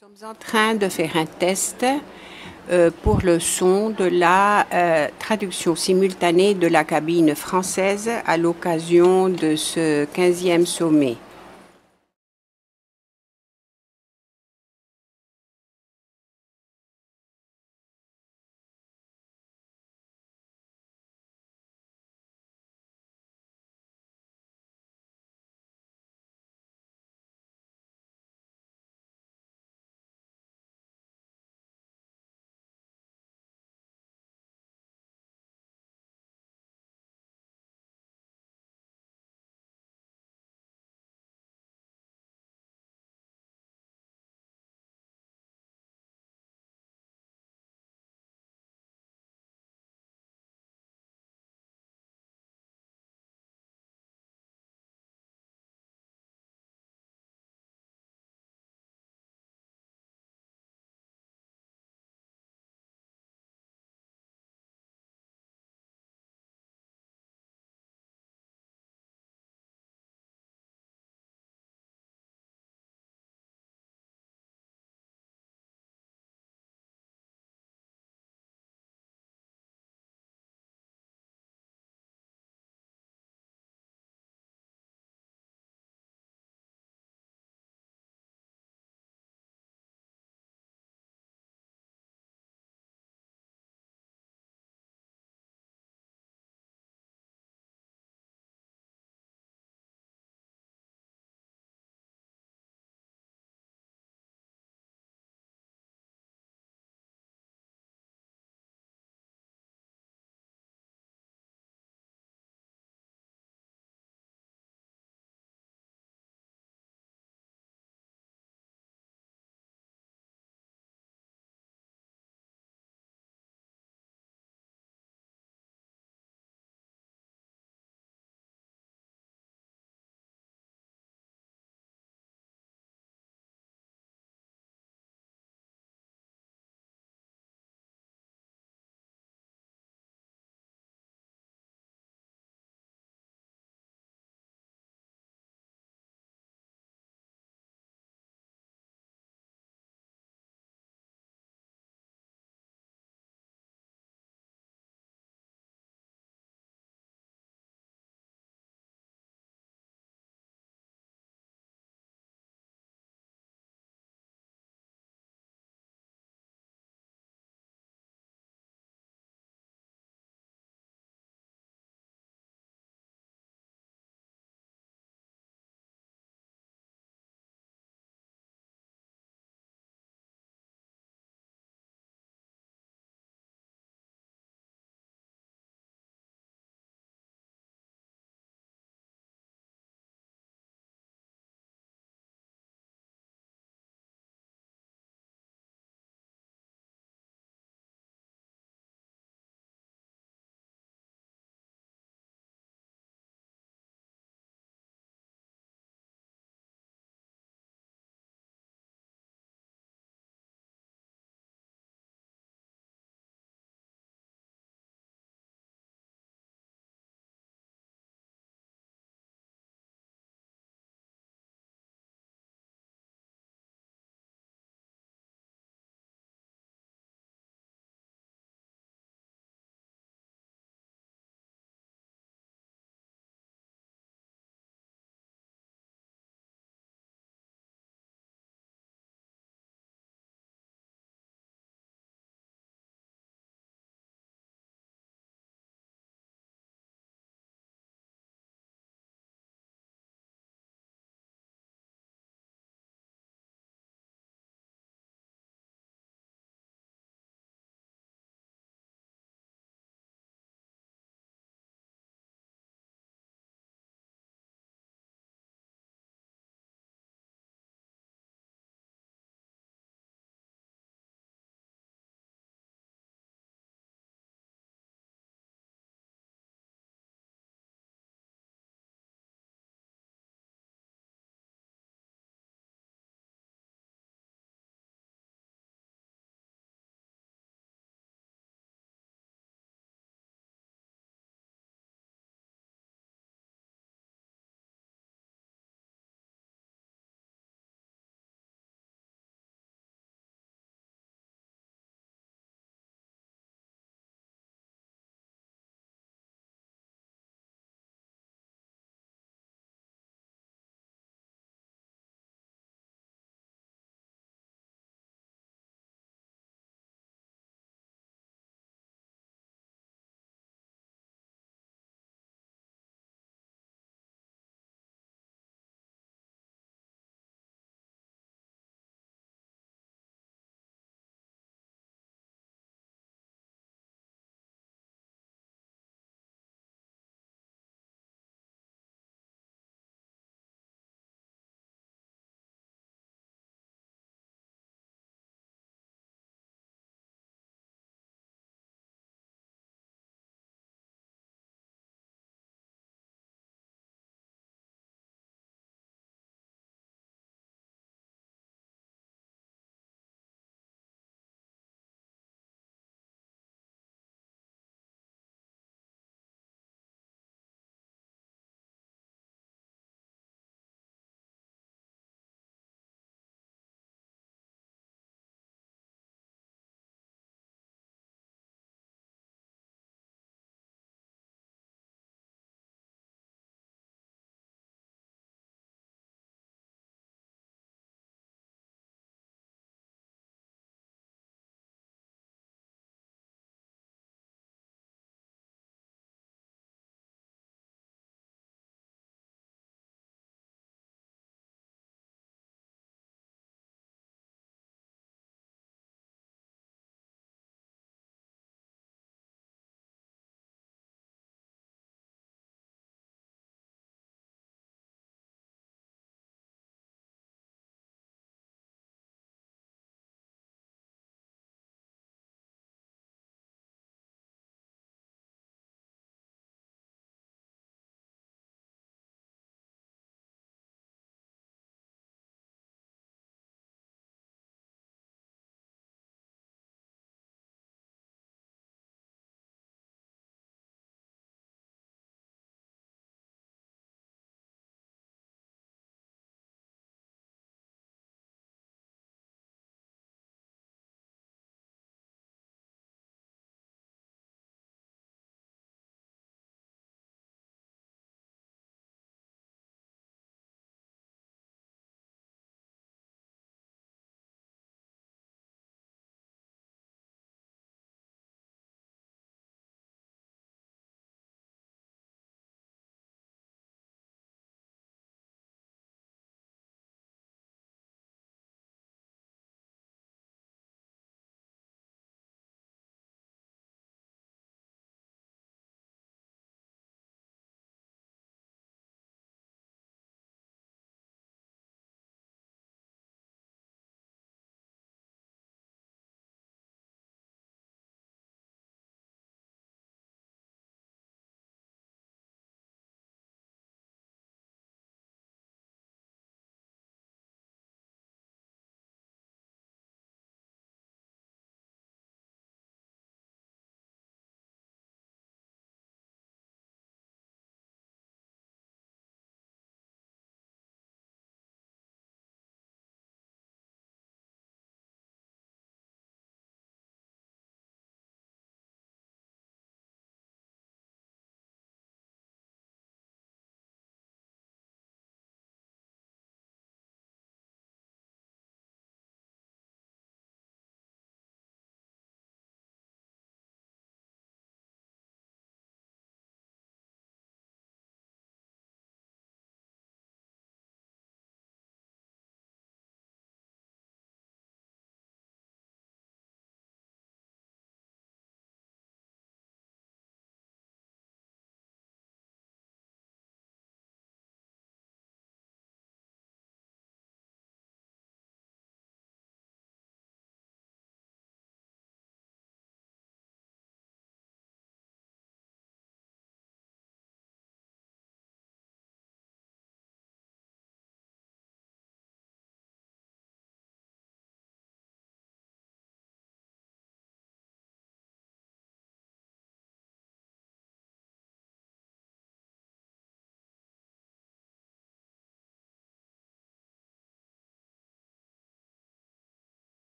Nous sommes en train de faire un test pour le son de la traduction simultanée de la cabine française à l'occasion de ce 15e sommet.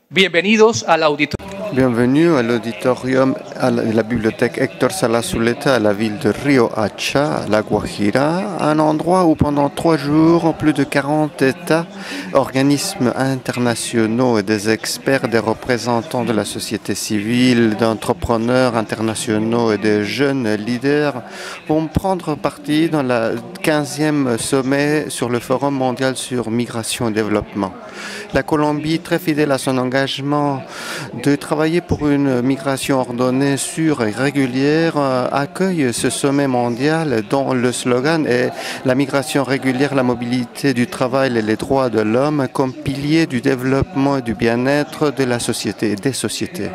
Bienvenidos al auditorio. Bienvenue à l'auditorium à la bibliothèque Héctor Salazuleta à la ville de Riohacha, La Guajira, un endroit où pendant 3 jours, plus de 40 États, organismes internationaux et des experts, des représentants de la société civile, d'entrepreneurs internationaux et des jeunes leaders vont prendre partie dans le 15e sommet sur le Forum mondial sur migration et développement. La Colombie, très fidèle à son engagement de travailler pour une migration ordonnée, sûre et régulière, accueille ce sommet mondial dont le slogan est « La migration régulière, la mobilité du travail et les droits de l'homme comme pilier du développement et du bien-être de la société et des sociétés ».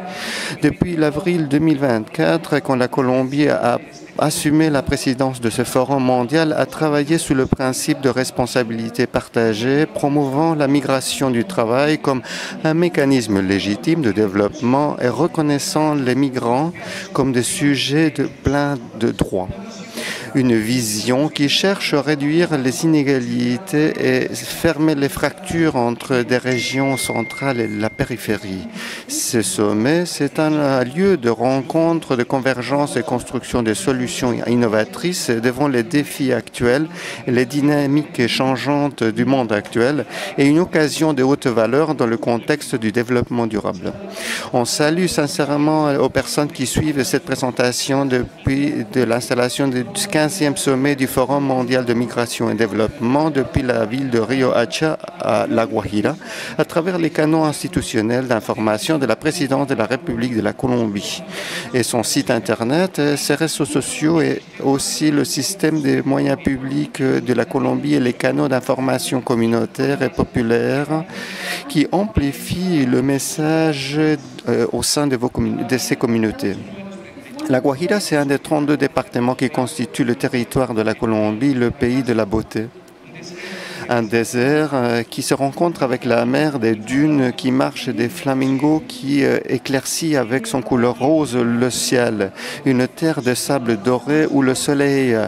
Depuis l'avril 2024, quand la Colombie a assumé la présidence de ce forum mondial, a travaillé sous le principe de responsabilité partagée, promouvant la migration du travail comme un mécanisme légitime de développement et reconnaissant les migrants comme des sujets de plein de droits. Une vision qui cherche à réduire les inégalités et fermer les fractures entre des régions centrales et la périphérie. Ce sommet, c'est un lieu de rencontre, de convergence et construction de solutions innovatrices devant les défis actuels et les dynamiques changeantes du monde actuel et une occasion de haute valeur dans le contexte du développement durable. On salue sincèrement aux personnes qui suivent cette présentation depuis l'installation du 15e sommet du Forum mondial de migration et développement depuis la ville de Riohacha à La Guajira, à travers les canaux institutionnels d'information de la présidence de la République de la Colombie et son site internet, ses réseaux sociaux et aussi le système des moyens publics de la Colombie et les canaux d'information communautaires et populaires qui amplifient le message au sein de ces communautés. La Guajira, c'est un des 32 départements qui constituent le territoire de la Colombie, le pays de la beauté. Un désert qui se rencontre avec la mer, des dunes qui marchent, des flamingos qui éclaircit avec son couleur rose le ciel. Une terre de sable doré où le soleil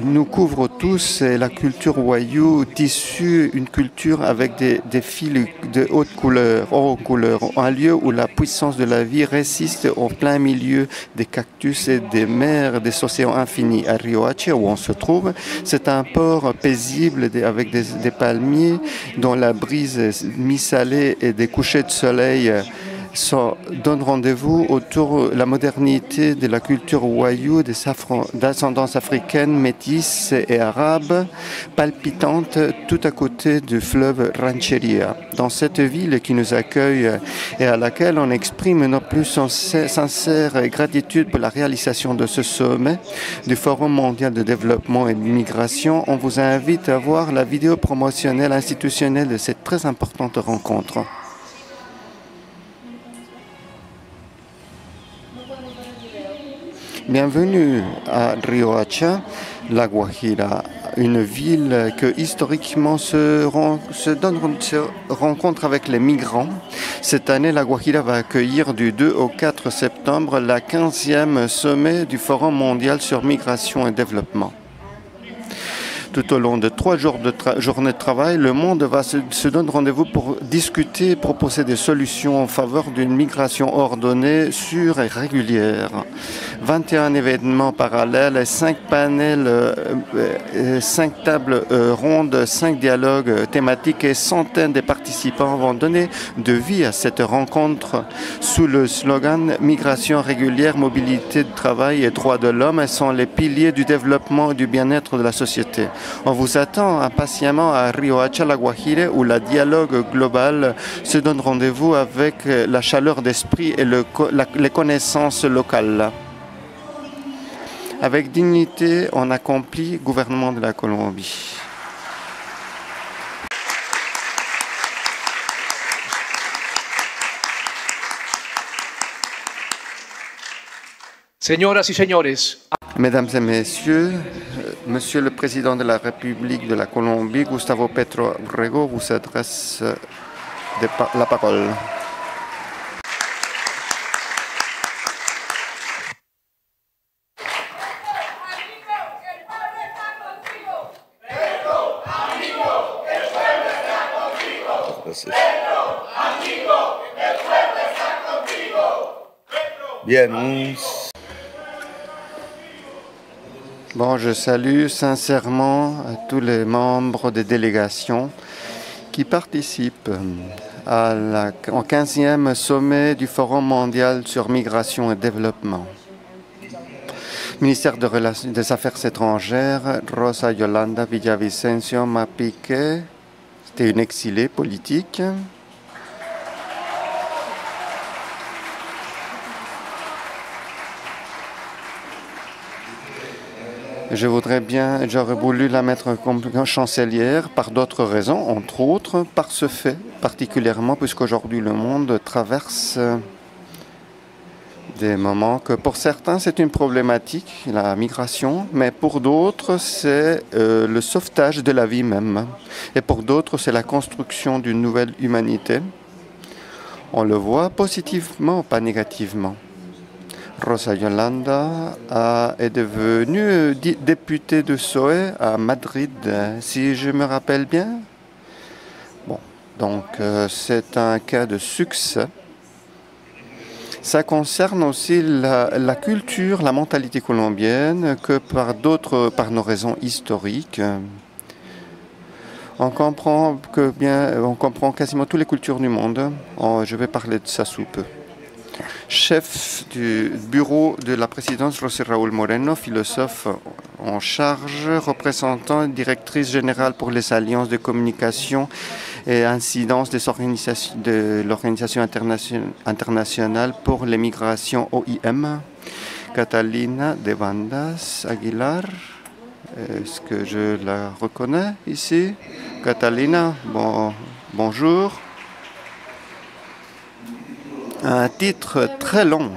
nous couvre tous et la culture wayuu tissue une culture avec des fils de haute couleur, un lieu où la puissance de la vie résiste au plein milieu des cactus et des mers, des océans infinis. À Riohacha, où on se trouve, c'est un port paisible avec des palmiers dont la brise mi-salée et des couchers de soleil donnent rendez-vous autour de la modernité de la culture wayuu, d'ascendance africaine, métisse et arabe, palpitante tout à côté du fleuve Rancheria. Dans cette ville qui nous accueille et à laquelle on exprime nos plus sincères gratitude pour la réalisation de ce sommet du Forum mondial de développement et de migration, on vous invite à voir la vidéo promotionnelle institutionnelle de cette très importante rencontre. Bienvenue à Riohacha, La Guajira, une ville que historiquement se rencontre avec les migrants. Cette année, La Guajira va accueillir du 2 au 4 septembre la 15e sommet du Forum mondial sur migration et développement. Tout au long de 3 jours de journée de travail, le monde se donne rendez-vous pour discuter et proposer des solutions en faveur d'une migration ordonnée, sûre et régulière. 21 événements parallèles, 5 panels, 5 tables rondes, 5 dialogues thématiques et centaines de participants vont donner de vie à cette rencontre sous le slogan « Migration régulière, mobilité de travail et droits de l'homme » sont les piliers du développement et du bien-être de la société. On vous attend impatiemment à Riohacha, La Guajira, où le dialogue global se donne rendez-vous avec la chaleur d'esprit et les connaissances locales. Avec dignité, on accomplit le gouvernement de la Colombie. Señoras y señores, Mesdames et messieurs, Monsieur le Président de la République de la Colombie, Gustavo Petro Urrego, vous adresse la parole. Gracias. Bien, Bon, je salue sincèrement tous les membres des délégations qui participent au 15e sommet du Forum mondial sur migration et développement. Ministère des Affaires étrangères, Rosa Yolanda Villavicencio Mapique, c'était une exilée politique. J'aurais voulu la mettre comme chancelière par d'autres raisons, entre autres par ce fait particulièrement, puisqu'aujourd'hui le monde traverse des moments que pour certains c'est une problématique, la migration, mais pour d'autres c'est le sauvetage de la vie même. Et pour d'autres c'est la construction d'une nouvelle humanité. On le voit positivement, pas négativement. Rosa Yolanda est devenue députée de PSOE à Madrid, si je me rappelle bien. Bon, donc c'est un cas de succès. Ça concerne aussi la culture, la mentalité colombienne, que par nos raisons historiques. On comprend quasiment toutes les cultures du monde. Je vais parler de ça sous peu. Chef du bureau de la présidence, José Raúl Moreno, philosophe en charge, représentant directrice générale pour les alliances de communication et incidence de l'Organisation internationale pour les migrations OIM, Catalina de Bandas Aguilar. Est-ce que je la reconnais ici? Catalina, bonjour. Un titre très long,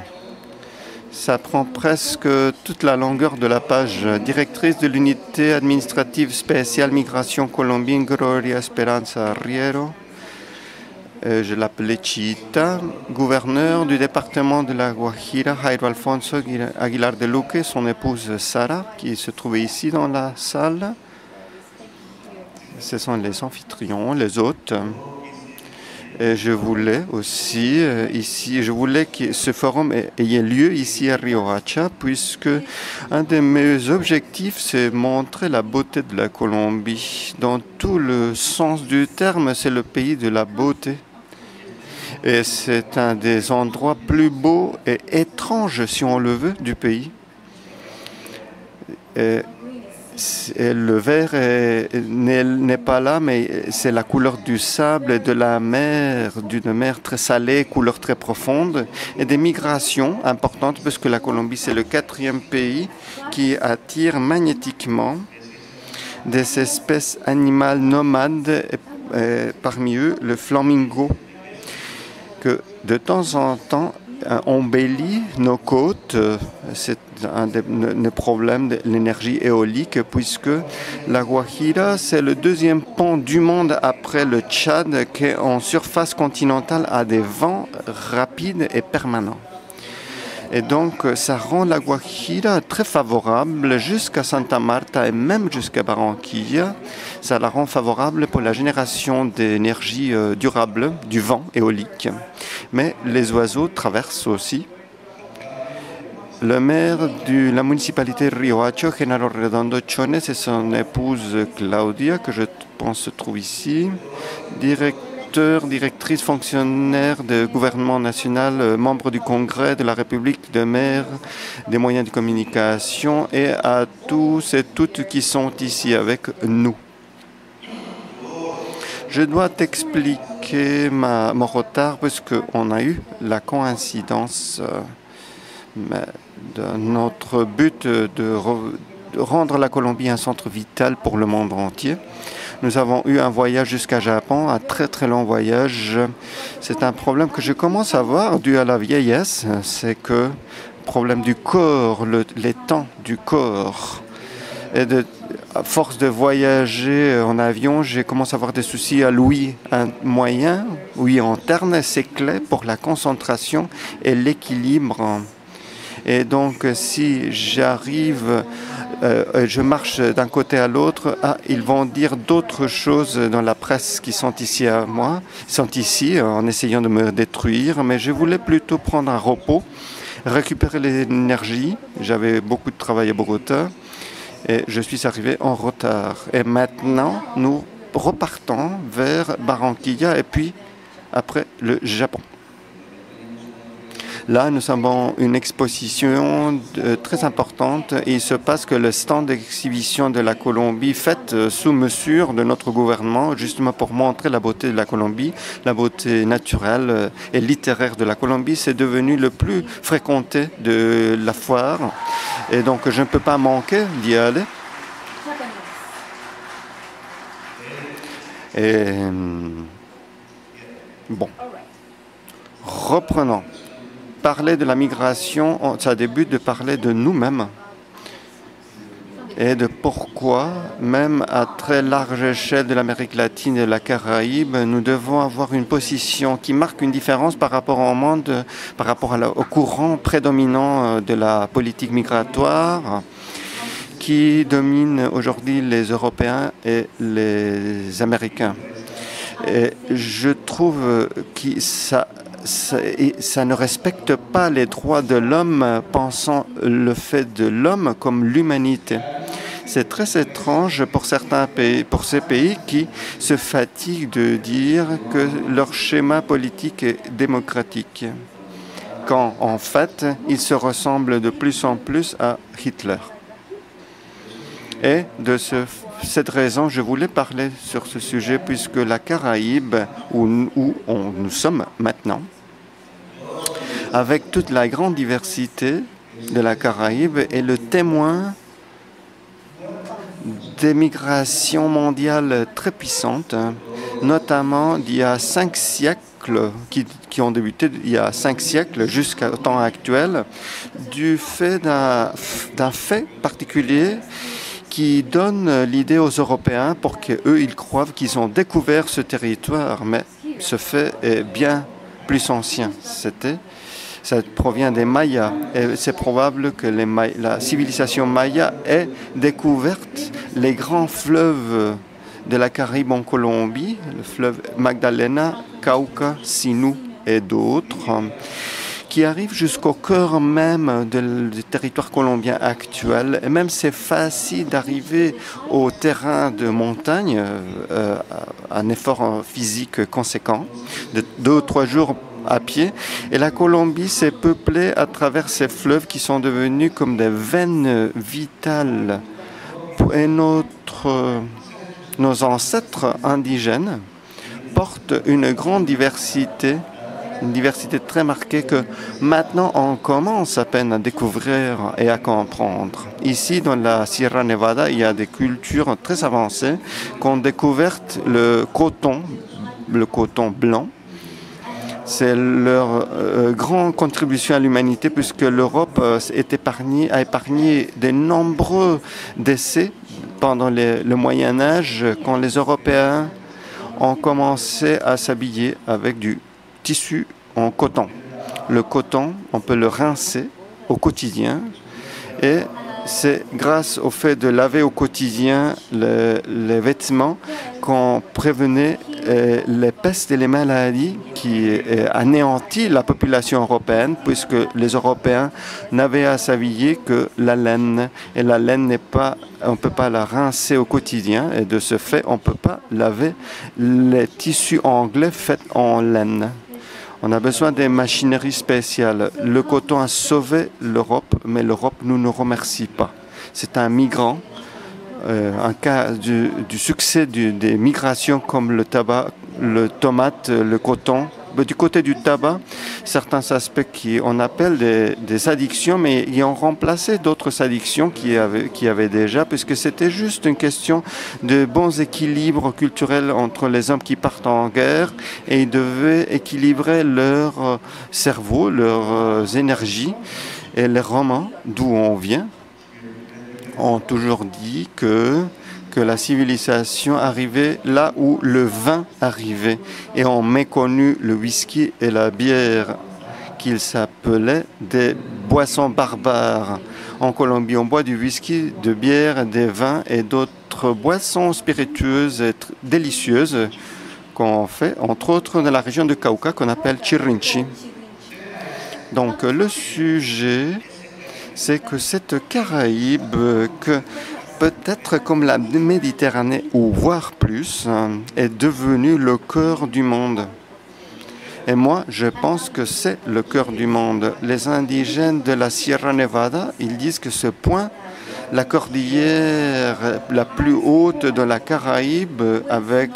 ça prend presque toute la longueur de la page. Directrice de l'unité administrative spéciale migration colombienne, Gloria Esperanza Arriero. Je l'appelais Chita. Gouverneur du département de la Guajira, Jairo Alfonso Aguilar de Luque, son épouse Sara, qui se trouvait ici dans la salle. Ce sont les anfitrions, les hôtes. Et je voulais aussi que ce forum ait lieu ici à Riohacha, puisque un de mes objectifs, c'est montrer la beauté de la Colombie. Dans tout le sens du terme, c'est le pays de la beauté. Et c'est un des endroits plus beaux et étranges, si on le veut, du pays. Et le vert n'est pas là, mais c'est la couleur du sable et de la mer, d'une mer très salée, couleur très profonde, et des migrations importantes, parce que la Colombie, c'est le 4e pays qui attire magnétiquement des espèces animales nomades, et parmi eux le flamingo, que de temps en temps embellit nos côtes. C'est un des problèmes de l'énergie éolique, puisque la Guajira, c'est le 2e pont du monde après le Tchad, qui en surface continentale a des vents rapides et permanents. Et donc, ça rend la Guajira très favorable jusqu'à Santa Marta et même jusqu'à Barranquilla. Ça la rend favorable pour la génération d'énergie durable, du vent éolique. Mais les oiseaux traversent aussi. Le maire de la municipalité de Riohacha, Genaro Redondo Chones, et son épouse Claudia, que je pense se trouve ici, directrice fonctionnaire du gouvernement national, membre du Congrès de la République, de maire, des moyens de communication, et à tous et toutes qui sont ici avec nous. Je dois t'expliquer mon retard parce qu'on a eu la coïncidence de notre but de rendre la Colombie un centre vital pour le monde entier. Nous avons eu un voyage jusqu'à Japon, un très très long voyage. C'est un problème que je commence à voir dû à la vieillesse, c'est que le problème du corps, les temps du corps. Et à force de voyager en avion, j'ai commencé à avoir des soucis à l'ouïe moyen, ouïe interne, c'est clé pour la concentration et l'équilibre. Et donc, si j'arrive je marche d'un côté à l'autre, ils vont dire d'autres choses dans la presse qui sont ici à moi, sont ici en essayant de me détruire, mais je voulais plutôt prendre un repos, récupérer l'énergie. J'avais beaucoup de travail à Bogota et je suis arrivé en retard. Et maintenant, nous repartons vers Barranquilla et puis après le Japon. Là, nous avons une exposition très importante et il se passe que le stand d'exhibition de la Colombie fait sous mesure de notre gouvernement, justement pour montrer la beauté de la Colombie, la beauté naturelle et littéraire de la Colombie, c'est devenu le plus fréquenté de la foire et donc je ne peux pas manquer d'y aller. Et bon, reprenons. Parler de la migration, ça débute de parler de nous-mêmes et de pourquoi, même à très large échelle de l'Amérique latine et de la Caraïbe, nous devons avoir une position qui marque une différence par rapport au monde, par rapport au courant prédominant de la politique migratoire qui domine aujourd'hui les Européens et les Américains. Et je trouve que ça ne respecte pas les droits de l'homme, pensant le fait de l'homme comme l'humanité. C'est très étrange pour certains pays, pour ces pays qui se fatiguent de dire que leur schéma politique est démocratique, quand en fait, il se ressemble de plus en plus à Hitler. Et de cette raison, je voulais parler sur ce sujet puisque la Caraïbe, où nous sommes maintenant, avec toute la grande diversité de la Caraïbe, est le témoin des migrations mondiales très puissantes, notamment d'il y a 5 siècles, qui ont débuté il y a 5 siècles jusqu'au temps actuel, du fait d'un fait particulier qui donne l'idée aux Européens pour qu'eux, ils croient qu'ils ont découvert ce territoire. Mais ce fait est bien plus ancien. Ça provient des Mayas. Et c'est probable que la civilisation maya ait découvert les grands fleuves de la Caraïbe en Colombie, le fleuve Magdalena, Cauca, Sinú et d'autres, qui arrivent jusqu'au cœur même du territoire colombien actuel. Et même c'est facile d'arriver au terrain de montagne, un effort physique conséquent, de 2 ou 3 jours à pied. Et la Colombie s'est peuplée à travers ces fleuves qui sont devenus comme des veines vitales. Et nos ancêtres indigènes portent une grande diversité, une diversité très marquée que maintenant on commence à peine à découvrir et à comprendre. Ici, dans la Sierra Nevada, il y a des cultures très avancées qui ont découvert le coton blanc. C'est leur grande contribution à l'humanité puisque l'Europe a épargné de nombreux décès pendant le Moyen Âge quand les Européens ont commencé à s'habiller avec du tissu en coton. Le coton, on peut le rincer au quotidien et c'est grâce au fait de laver au quotidien les vêtements qu'on prévenait les pestes et les maladies qui anéantit la population européenne puisque les Européens n'avaient à s'habiller que la laine. Et la laine on ne peut pas la rincer au quotidien et de ce fait, on ne peut pas laver les tissus anglais faits en laine. On a besoin des machineries spéciales. Le coton a sauvé l'Europe, mais l'Europe ne nous remercie pas. C'est un migrant, un cas du succès des migrations comme le tabac, le tomate, le coton. Du côté du tabac, certains aspects qu'on appelle des addictions, mais ils ont remplacé d'autres addictions qui avaient déjà, puisque c'était juste une question de bons équilibres culturels entre les hommes qui partent en guerre et ils devaient équilibrer leur cerveau, leurs énergies. Et les Romains, d'où on vient, ont toujours dit que la civilisation arrivait là où le vin arrivait et ont méconnu le whisky et la bière qu'ils s'appelaient des boissons barbares. En Colombie, on boit du whisky, de bière, des vins et d'autres boissons spiritueuses et délicieuses qu'on fait, entre autres, dans la région de Cauca, qu'on appelle Chirrinchi. Donc, le sujet, c'est que cette Caraïbe, que peut-être comme la Méditerranée, ou voire plus, est devenue le cœur du monde. Et moi, je pense que c'est le cœur du monde. Les indigènes de la Sierra Nevada, ils disent que ce point, la cordillère la plus haute de la Caraïbe, avec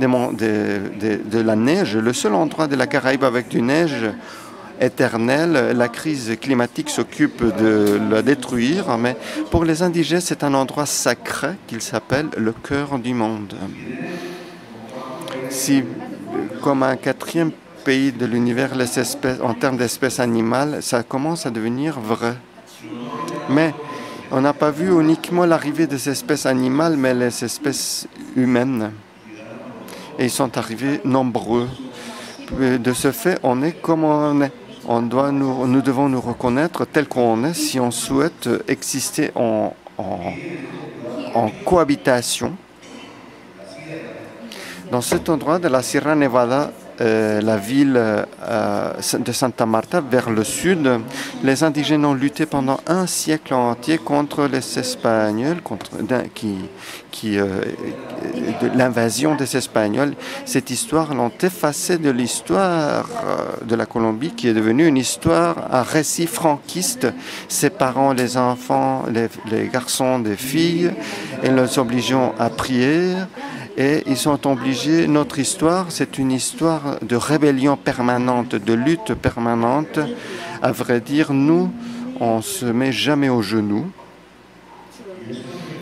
de la neige, le seul endroit de la Caraïbe avec du neige éternelle, la crise climatique s'occupe de la détruire, mais pour les indigènes, c'est un endroit sacré qu'il s'appelle le cœur du monde. Si, comme un quatrième pays de l'univers, les espèces, en termes d'espèces animales, ça commence à devenir vrai. Mais on n'a pas vu uniquement l'arrivée des espèces animales, mais les espèces humaines. Et ils sont arrivés nombreux. De ce fait, on est comme on est. Nous devons nous reconnaître tel qu'on est si on souhaite exister en cohabitation. Dans cet endroit de la Sierra Nevada, la ville de Santa Marta, vers le sud, les indigènes ont lutté pendant un siècle entier contre les Espagnols, de l'invasion des Espagnols. Cette histoire l'ont effacée de l'histoire de la Colombie, qui est devenue une histoire, un récit franquiste, séparant les enfants, les garçons des filles, et les obligeant à prier. Et ils sont obligés, notre histoire, c'est une histoire de rébellion permanente, de lutte permanente. À vrai dire, nous, on ne se met jamais aux genoux.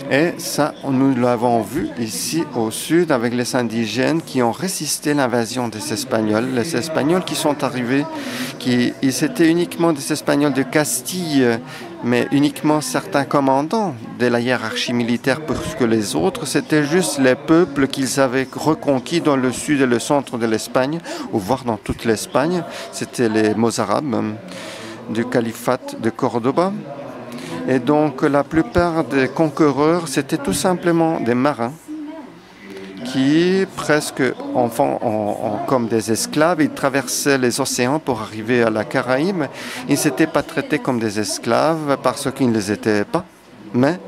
Et ça, nous l'avons vu ici au sud avec les indigènes qui ont résisté à l'invasion des Espagnols. Les Espagnols qui sont arrivés, c'était uniquement des Espagnols de Castille, mais uniquement certains commandants de la hiérarchie militaire, parce que les autres, c'était juste les peuples qu'ils avaient reconquis dans le sud et le centre de l'Espagne, ou voire dans toute l'Espagne. C'était les Mozarabes du califat de Cordoba. Et donc la plupart des conquéreurs, c'était tout simplement des marins qui, presque comme des esclaves, ils traversaient les océans pour arriver à la Caraïbe. Ils ne s'étaient pas traités comme des esclaves parce qu'ils ne les étaient pas, mais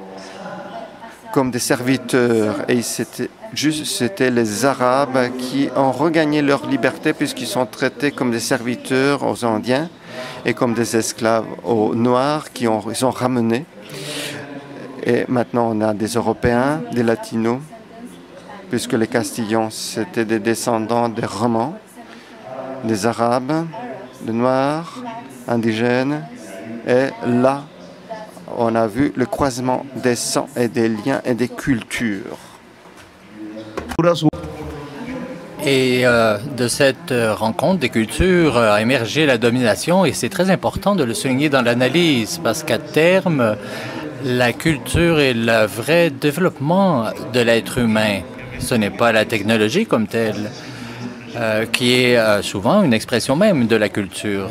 comme des serviteurs. Et c'était les Arabes qui ont regagné leur liberté puisqu'ils sont traités comme des serviteurs aux Indiens et comme des esclaves aux Noirs ils ont ramenés. Et maintenant, on a des Européens, des Latinos, puisque les Castillans, c'était des descendants des Romans, des Arabes, des Noirs, indigènes. Et là, on a vu le croisement des sangs et des liens et des cultures. Et de cette rencontre des cultures a émergé la domination, et c'est très important de le souligner dans l'analyse, parce qu'à terme, la culture est le vrai développement de l'être humain. Ce n'est pas la technologie comme telle, qui est souvent une expression même de la culture,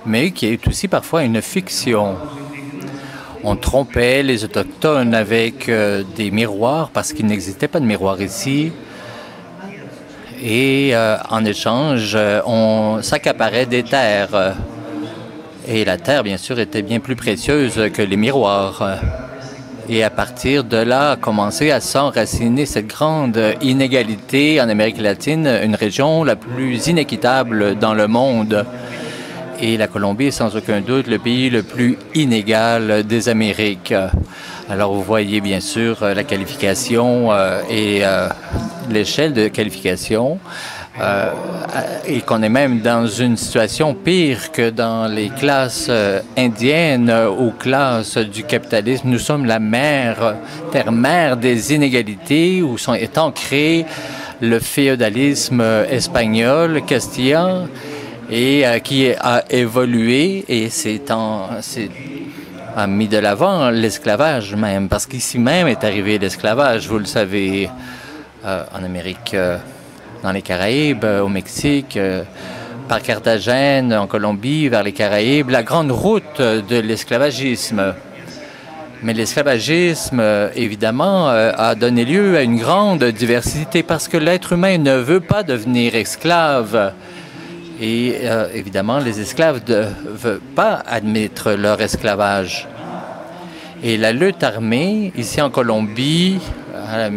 mais qui est aussi parfois une fiction. On trompait les Autochtones avec des miroirs parce qu'il n'existait pas de miroir ici. Et en échange, on s'accaparait des terres. Et la terre, bien sûr, était bien plus précieuse que les miroirs. Et à partir de là, a commencé à s'enraciner cette grande inégalité en Amérique latine, une région la plus inéquitable dans le monde. Et la Colombie est sans aucun doute le pays le plus inégal des Amériques. Alors vous voyez bien sûr la qualification et l'échelle de qualification, et qu'on est même dans une situation pire que dans les classes indiennes ou classes du capitalisme. Nous sommes la terre-mère des inégalités où est ancré le féodalisme espagnol, castillan, et qui a évolué, et a mis de l'avant l'esclavage même, parce qu'ici même est arrivé l'esclavage, vous le savez, en Amérique, dans les Caraïbes, au Mexique, par Carthagène, en Colombie, vers les Caraïbes, la grande route de l'esclavagisme. Mais l'esclavagisme, évidemment, a donné lieu à une grande diversité parce que l'être humain ne veut pas devenir esclave. Et évidemment, les esclaves ne veulent pas admettre leur esclavage. Et la lutte armée, ici en Colombie, à la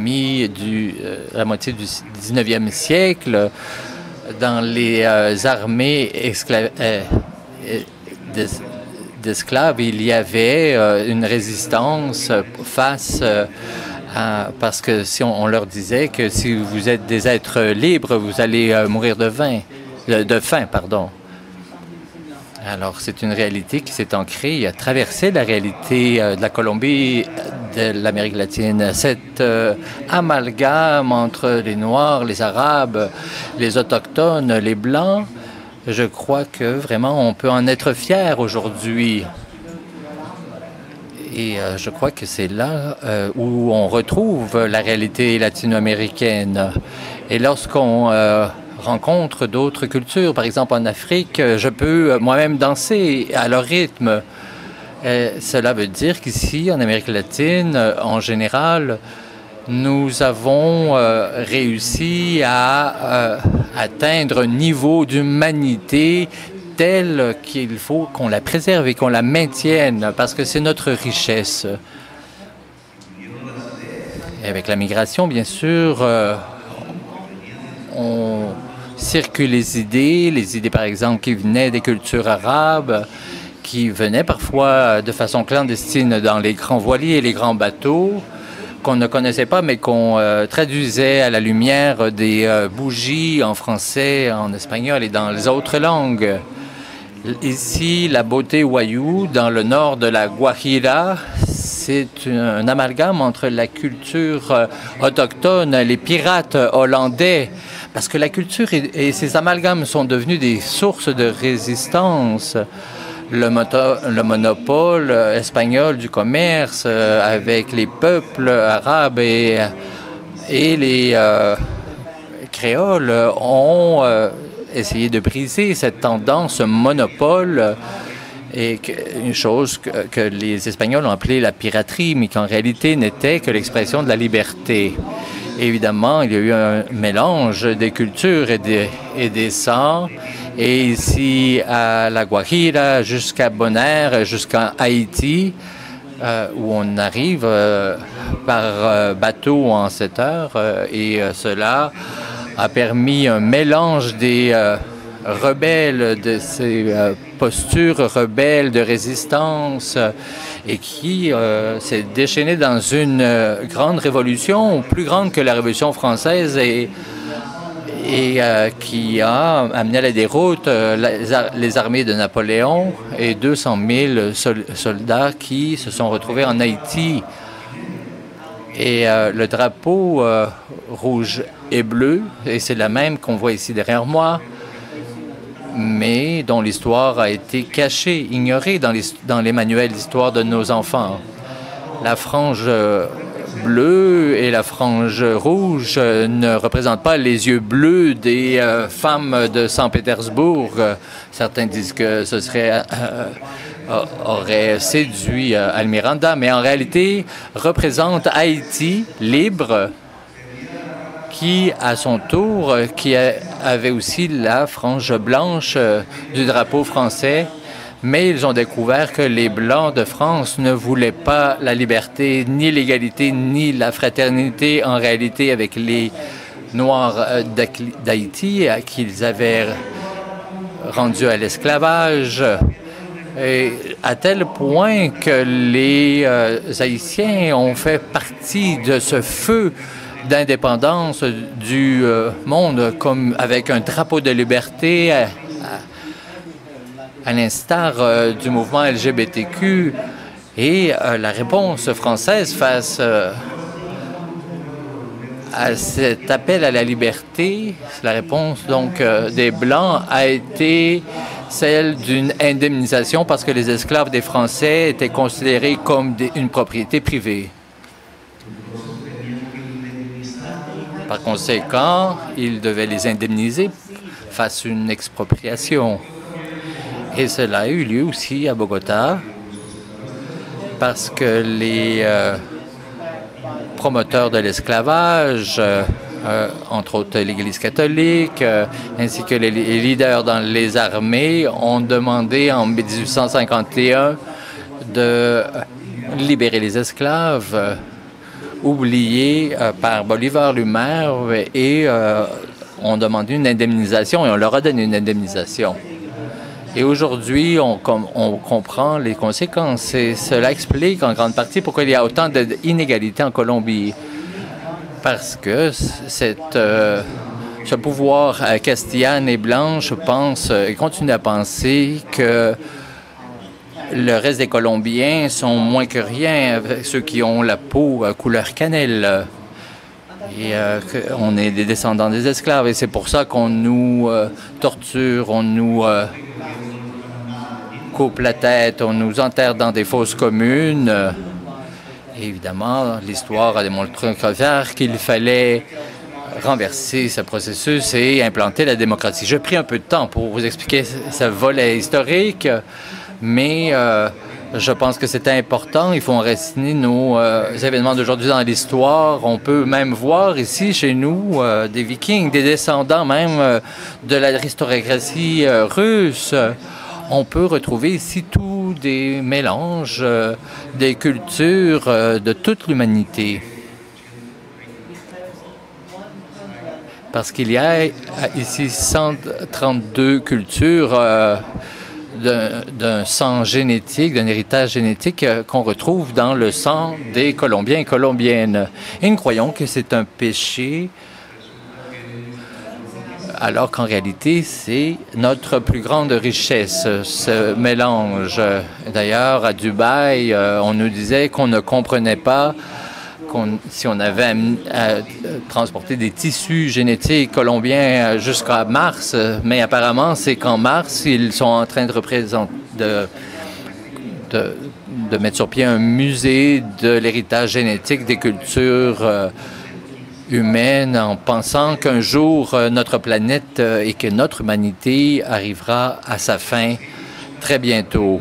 moitié du 19e siècle, dans les armées d'esclaves, il y avait une résistance face parce que si on leur disait que si vous êtes des êtres libres, vous allez mourir de faim, pardon. Alors, c'est une réalité qui s'est ancrée et a traversé la réalité de la Colombie, de l'Amérique latine. Cet amalgame entre les Noirs, les Arabes, les Autochtones, les Blancs, je crois que vraiment on peut en être fier aujourd'hui. Et je crois que c'est là où on retrouve la réalité latino-américaine. Et lorsqu'on rencontre d'autres cultures, par exemple en Afrique, je peux moi-même danser à leur rythme. Cela veut dire qu'ici, en Amérique latine, en général, nous avons réussi à atteindre un niveau d'humanité tel qu'il faut qu'on la préserve et qu'on la maintienne, parce que c'est notre richesse. Et avec la migration, bien sûr, on circulent les idées par exemple qui venaient des cultures arabes, qui venaient parfois de façon clandestine dans les grands voiliers et les grands bateaux, qu'on ne connaissait pas, mais qu'on traduisait à la lumière des bougies en français, en espagnol et dans les autres langues. Ici, la beauté wayuu, dans le nord de la Guajira, c'est un amalgame entre la culture autochtone, les pirates hollandais, parce que la culture et ces amalgames sont devenus des sources de résistance. Le monopole espagnol du commerce avec les peuples arabes et les créoles ont essayé de briser cette tendance, ce monopole, et une chose que les Espagnols ont appelée la piraterie, mais qui en réalité n'était que l'expression de la liberté. Évidemment, il y a eu un mélange des cultures et des sangs. Et ici, à la Guajira, jusqu'à Bonaire, jusqu'à Haïti, où on arrive par bateau en 7 heures. Et cela a permis un mélange des rebelles, de ces postures rebelles de résistance, et qui s'est déchaîné dans une grande révolution, plus grande que la Révolution française, et qui a amené à la déroute les armées de Napoléon et 200 000 soldats qui se sont retrouvés en Haïti. Et le drapeau rouge et bleu, et c'est la même qu'on voit ici derrière moi, mais dont l'histoire a été cachée, ignorée dans les manuels d'histoire de nos enfants. La frange bleue et la frange rouge ne représentent pas les yeux bleus des femmes de Saint-Pétersbourg. Certains disent que ce aurait séduit Almiranda, mais en réalité représente Haïti libre, qui, à son tour, qui avait aussi la frange blanche du drapeau français, mais ils ont découvert que les Blancs de France ne voulaient pas la liberté, ni l'égalité, ni la fraternité, en réalité, avec les Noirs d'Haïti, qu'ils avaient rendus à l'esclavage, et à tel point que les Haïtiens ont fait partie de ce feu d'indépendance du monde, comme avec un drapeau de liberté, à l'instar du mouvement LGBTQ. Et la réponse française face à cet appel à la liberté, la réponse donc des Blancs a été celle d'une indemnisation parce que les esclaves des Français étaient considérés comme une propriété privée. Par conséquent, ils devaient les indemniser fasse une expropriation. Et cela a eu lieu aussi à Bogota parce que les promoteurs de l'esclavage, entre autres l'Église catholique, ainsi que les leaders dans les armées, ont demandé en 1851 de libérer les esclaves oubliés par Bolivar lui-même et ont demandé une indemnisation et on leur a donné une indemnisation. Et aujourd'hui, on comprend les conséquences et cela explique en grande partie pourquoi il y a autant d'inégalités en Colombie. Parce que ce pouvoir castillan et blanche pense et continue à penser que le reste des Colombiens sont moins que rien, ceux qui ont la peau couleur cannelle. Et qu'on est des descendants des esclaves. Et c'est pour ça qu'on nous torture, on nous coupe la tête, on nous enterre dans des fosses communes. Et évidemment, l'histoire a démontré qu'il fallait renverser ce processus et implanter la démocratie. J'ai pris un peu de temps pour vous expliquer ce volet historique, mais je pense que c'est important. Il faut enraciner nos événements d'aujourd'hui dans l'histoire. On peut même voir ici, chez nous, des Vikings, des descendants même de l'aristocratie russe. On peut retrouver ici tous des mélanges, des cultures de toute l'humanité. Parce qu'il y a ici 132 cultures d'un sang génétique, d'un héritage génétique qu'on retrouve dans le sang des Colombiens et Colombiennes. Et nous croyons que c'est un péché, alors qu'en réalité, c'est notre plus grande richesse, ce mélange. D'ailleurs, à Dubaï, on nous disait qu'on ne comprenait pas si on avait à transporter des tissus génétiques colombiens jusqu'à Mars, mais apparemment, c'est qu'en Mars, ils sont en train de mettre sur pied un musée de l'héritage génétique des cultures humaine en pensant qu'un jour notre planète et que notre humanité arrivera à sa fin très bientôt.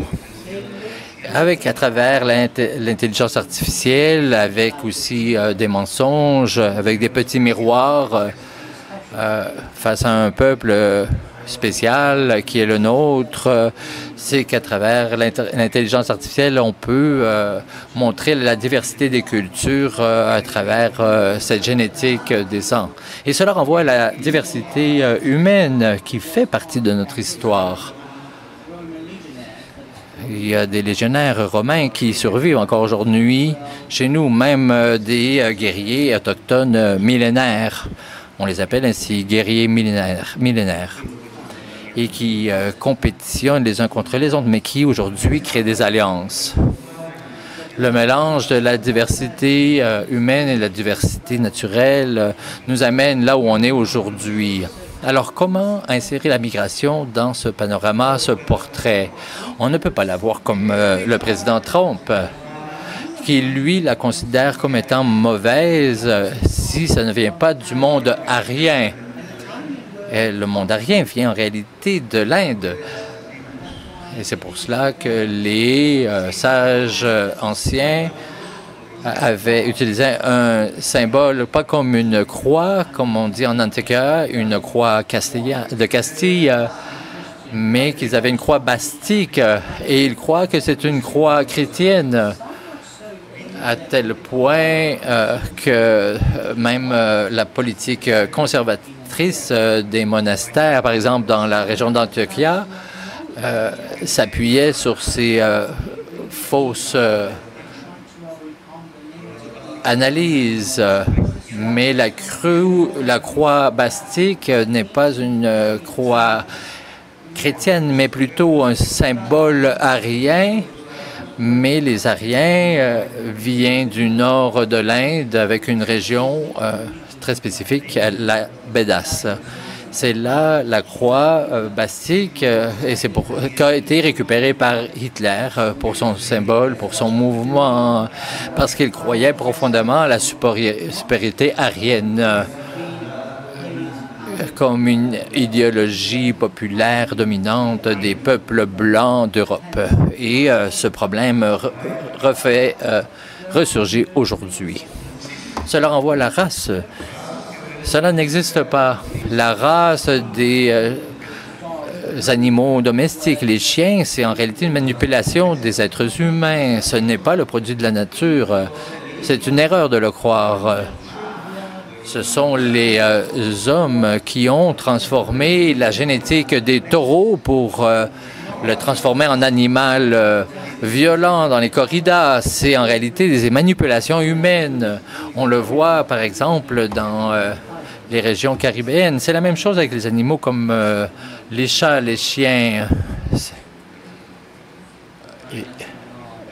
À travers l'intelligence artificielle, avec aussi des mensonges, avec des petits miroirs face à un peuple spécial qui est le nôtre, c'est qu'à travers l'intelligence artificielle, on peut montrer la diversité des cultures à travers cette génétique des sangs. Et cela renvoie à la diversité humaine qui fait partie de notre histoire. Il y a des légionnaires romains qui survivent encore aujourd'hui chez nous, même des guerriers autochtones millénaires. On les appelle ainsi guerriers millénaires. Et qui compétitionnent les uns contre les autres, mais qui aujourd'hui créent des alliances. Le mélange de la diversité humaine et la diversité naturelle nous amène là où on est aujourd'hui. Alors, comment insérer la migration dans ce panorama, ce portrait? On ne peut pas la voir comme le président Trump, qui, lui, la considère comme étant mauvaise si ça ne vient pas du monde arien. Et le monde arien vient en réalité de l'Inde. Et c'est pour cela que les sages anciens avaient utilisé un symbole, pas comme une croix, comme on dit en Antiquaire, une croix de Castille, mais qu'ils avaient une croix bastique. Et ils croient que c'est une croix chrétienne, à tel point que même la politique conservatrice des monastères, par exemple dans la région d'Antioquia, s'appuyait sur ces fausses analyses. Mais la croix bastique n'est pas une croix chrétienne, mais plutôt un symbole arien. Mais les Ariens viennent du nord de l'Inde avec une région très spécifique, la Bédasse. C'est là la croix bastique et c'est qu'a été récupérée par Hitler pour son symbole, pour son mouvement, parce qu'il croyait profondément à la supériorité arienne. comme une idéologie populaire dominante des peuples blancs d'Europe. Et ce problème refait ressurgir aujourd'hui. Cela renvoie à la race. Cela n'existe pas. La race des animaux domestiques, les chiens, c'est en réalité une manipulation des êtres humains. Ce n'est pas le produit de la nature. C'est une erreur de le croire. Ce sont les hommes qui ont transformé la génétique des taureaux pour le transformer en animal violent dans les corridas. C'est en réalité des manipulations humaines. On le voit, par exemple, dans les régions caribéennes. C'est la même chose avec les animaux comme les chats, les chiens.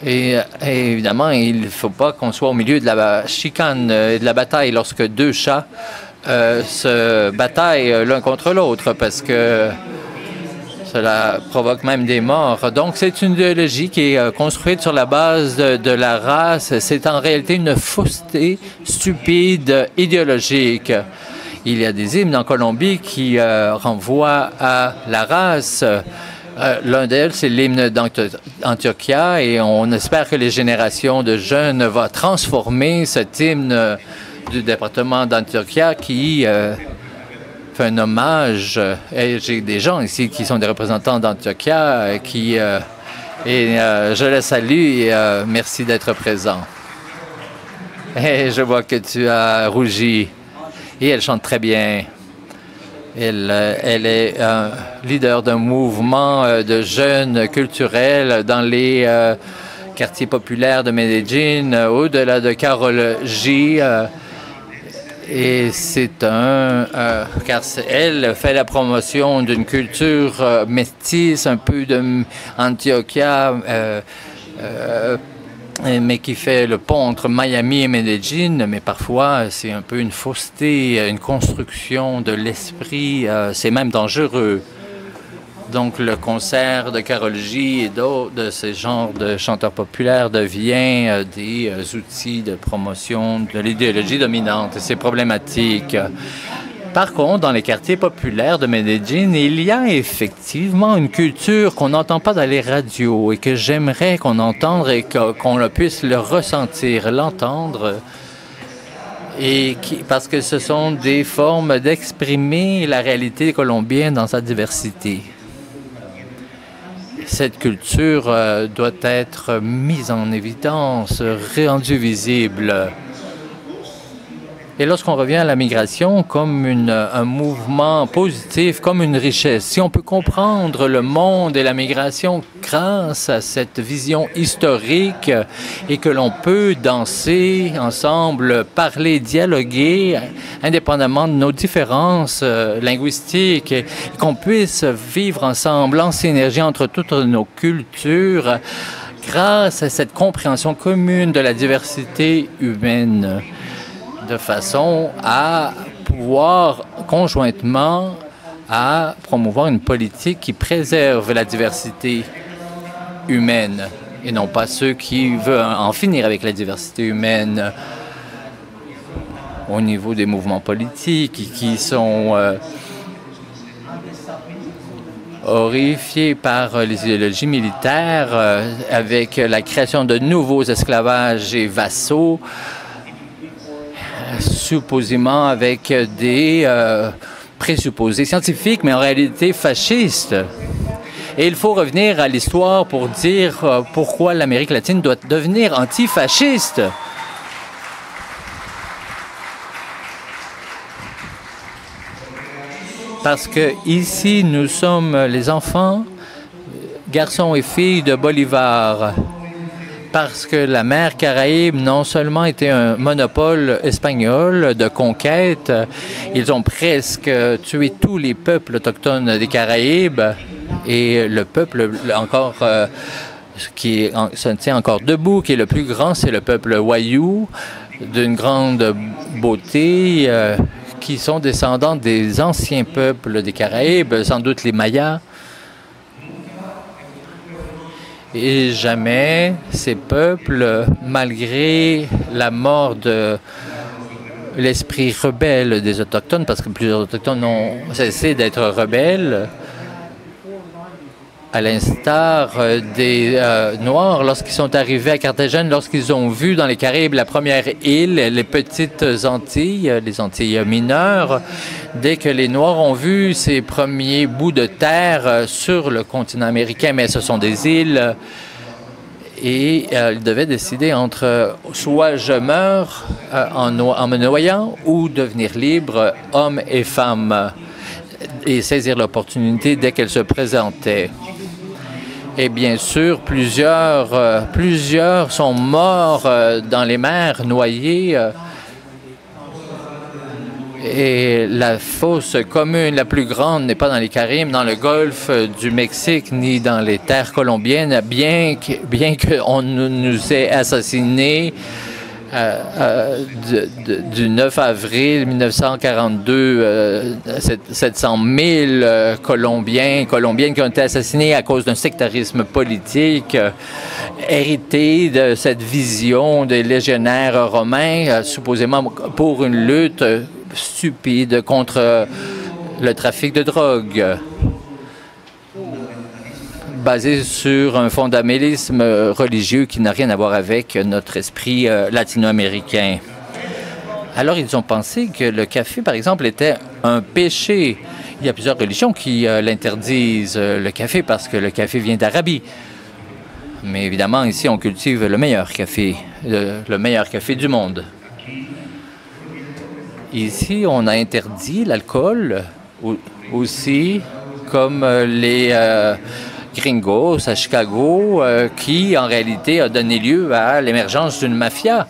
Et évidemment, il ne faut pas qu'on soit au milieu de la chicane et de la bataille lorsque deux chats se bataillent l'un contre l'autre, parce que cela provoque même des morts. Donc, c'est une idéologie qui est construite sur la base de la race. C'est en réalité une fausseté stupide idéologique. Il y a des hymnes en Colombie qui renvoient à la race. L'un d'elles, c'est l'hymne d'Antioquia, et on espère que les générations de jeunes vont transformer cet hymne du département d'Antioquia qui fait un hommage. Et j'ai des gens ici qui sont des représentants d'Antioquia et je les salue et merci d'être présent. Et je vois que tu as rougi. Et elle chante très bien. Elle est leader d'un mouvement de jeunes culturels dans les quartiers populaires de Medellín, au-delà de Karol G. Et c'est car elle fait la promotion d'une culture métisse, un peu de Antioquia, mais qui fait le pont entre Miami et Medellín, mais parfois c'est un peu une fausseté, une construction de l'esprit, c'est même dangereux. Donc le concert de Karol G et d'autres de ces genres de chanteurs populaires devient des outils de promotion de l'idéologie dominante, et c'est problématique. Par contre, dans les quartiers populaires de Medellín, il y a effectivement une culture qu'on n'entend pas dans les radios et que j'aimerais qu'on entende et qu'on puisse le ressentir, l'entendre. Parce que ce sont des formes d'exprimer la réalité colombienne dans sa diversité. Cette culture doit être mise en évidence, rendue visible. Et lorsqu'on revient à la migration comme un mouvement positif, comme une richesse, si on peut comprendre le monde et la migration grâce à cette vision historique et que l'on peut danser ensemble, parler, dialoguer, indépendamment de nos différences linguistiques, et qu'on puisse vivre ensemble en synergie entre toutes nos cultures, grâce à cette compréhension commune de la diversité humaine, de façon à pouvoir conjointement à promouvoir une politique qui préserve la diversité humaine et non pas ceux qui veulent en finir avec la diversité humaine au niveau des mouvements politiques qui sont horrifiés par les idéologies militaires avec la création de nouveaux esclavages et vassaux, supposément avec des présupposés scientifiques, mais en réalité fascistes. Et il faut revenir à l'histoire pour dire pourquoi l'Amérique latine doit devenir antifasciste. Parce que ici, nous sommes les enfants, garçons et filles de Bolivar. Parce que la mer Caraïbe non seulement était un monopole espagnol de conquête, ils ont presque tué tous les peuples autochtones des Caraïbes, et le peuple encore qui se tient encore debout, qui est le plus grand, c'est le peuple Wayuu, d'une grande beauté, qui sont descendants des anciens peuples des Caraïbes, sans doute les Mayas. Et jamais ces peuples, malgré la mort de l'esprit rebelle des Autochtones, parce que plusieurs Autochtones ont cessé d'être rebelles, à l'instar des Noirs, lorsqu'ils sont arrivés à Carthagène, lorsqu'ils ont vu dans les Caraïbes la première île, les petites Antilles, les Antilles mineures, dès que les Noirs ont vu ces premiers bouts de terre sur le continent américain, mais ce sont des îles, et ils devaient décider entre soit je meurs en me noyant ou devenir libre, hommes et femmes, et saisir l'opportunité dès qu'elle se présentait. Et bien sûr, plusieurs sont morts dans les mers, noyés. Et la fosse commune la plus grande n'est pas dans les Caraïbes, dans le golfe du Mexique, ni dans les terres colombiennes, bien qu'on nous ait assassinés du 9 avril 1942, 700 000 Colombiennes qui ont été assassinés à cause d'un sectarisme politique hérité de cette vision des légionnaires romains, supposément pour une lutte stupide contre le trafic de drogue, basé sur un fondamentalisme religieux qui n'a rien à voir avec notre esprit latino-américain. Alors, ils ont pensé que le café, par exemple, était un péché. Il y a plusieurs religions qui l'interdisent, le café, parce que le café vient d'Arabie. Mais évidemment, ici, on cultive le meilleur café du monde. Ici, on a interdit l'alcool aussi, comme les gringos à Chicago, qui en réalité a donné lieu à l'émergence d'une mafia.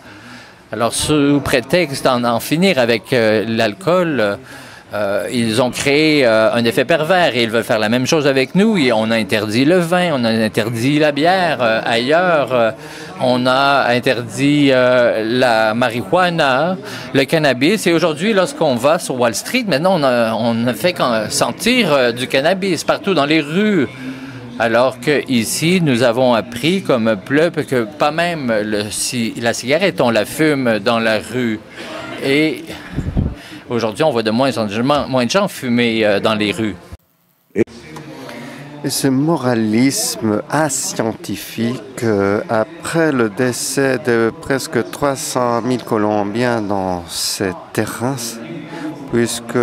Alors, sous prétexte d'en finir avec l'alcool, ils ont créé un effet pervers et ils veulent faire la même chose avec nous. Et on a interdit le vin, on a interdit la bière ailleurs, on a interdit la marijuana, le cannabis. Et aujourd'hui, lorsqu'on va sur Wall Street, maintenant, on ne fait qu'en sentir du cannabis partout dans les rues. Alors qu'ici, nous avons appris comme peuple que pas même la cigarette, on la fume dans la rue. Et aujourd'hui, on voit de moins de gens fumer dans les rues. Et ce moralisme ascientifique, après le décès de presque 300 000 Colombiens dans ces terrains, puisque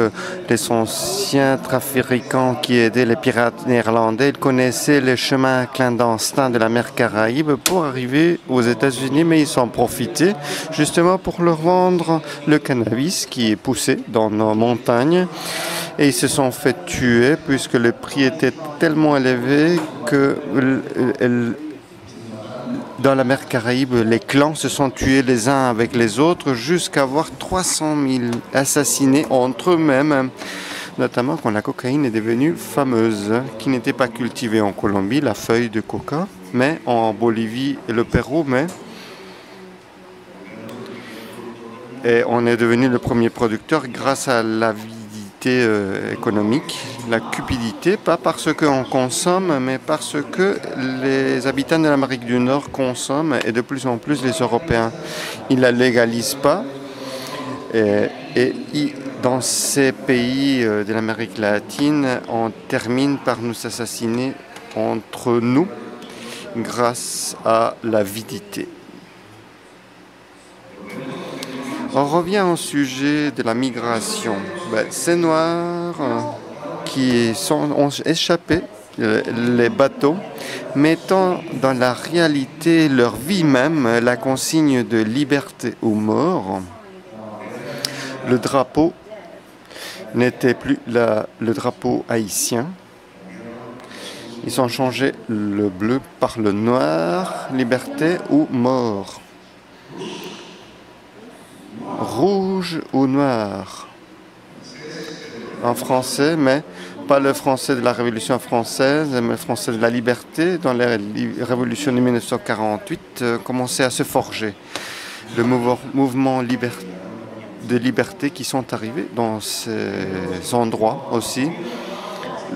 les anciens trafiquants qui aidaient les pirates néerlandais, ils connaissaient les chemins clandestins de la mer Caraïbe pour arriver aux États-Unis, mais ils s'en profitaient justement pour leur vendre le cannabis qui est poussé dans nos montagnes. Et ils se sont fait tuer puisque le prix était tellement élevé que dans la mer Caraïbe, les clans se sont tués les uns avec les autres jusqu'à avoir 300 000 assassinés entre eux-mêmes, notamment quand la cocaïne est devenue fameuse, qui n'était pas cultivée en Colombie, la feuille de coca, mais en Bolivie et le Pérou, et on est devenu le premier producteur grâce à l'avidité économique, la cupidité, pas parce qu'on consomme, mais parce que les habitants de l'Amérique du Nord consomment et de plus en plus les Européens. Ils ne la légalisent pas et dans ces pays de l'Amérique latine, on termine par nous assassiner entre nous grâce à l'avidité. On revient au sujet de la migration. Ces Noirs qui ont échappé les bateaux, mettant dans la réalité leur vie même la consigne de liberté ou mort, le drapeau n'était plus le drapeau haïtien. Ils ont changé le bleu par le noir, liberté ou mort. Rouge ou noir en français, mais pas le français de la Révolution française, mais le français de la liberté. Dans la Révolution de 1948, commençait à se forger le mouvement de liberté qui sont arrivés dans ces endroits aussi.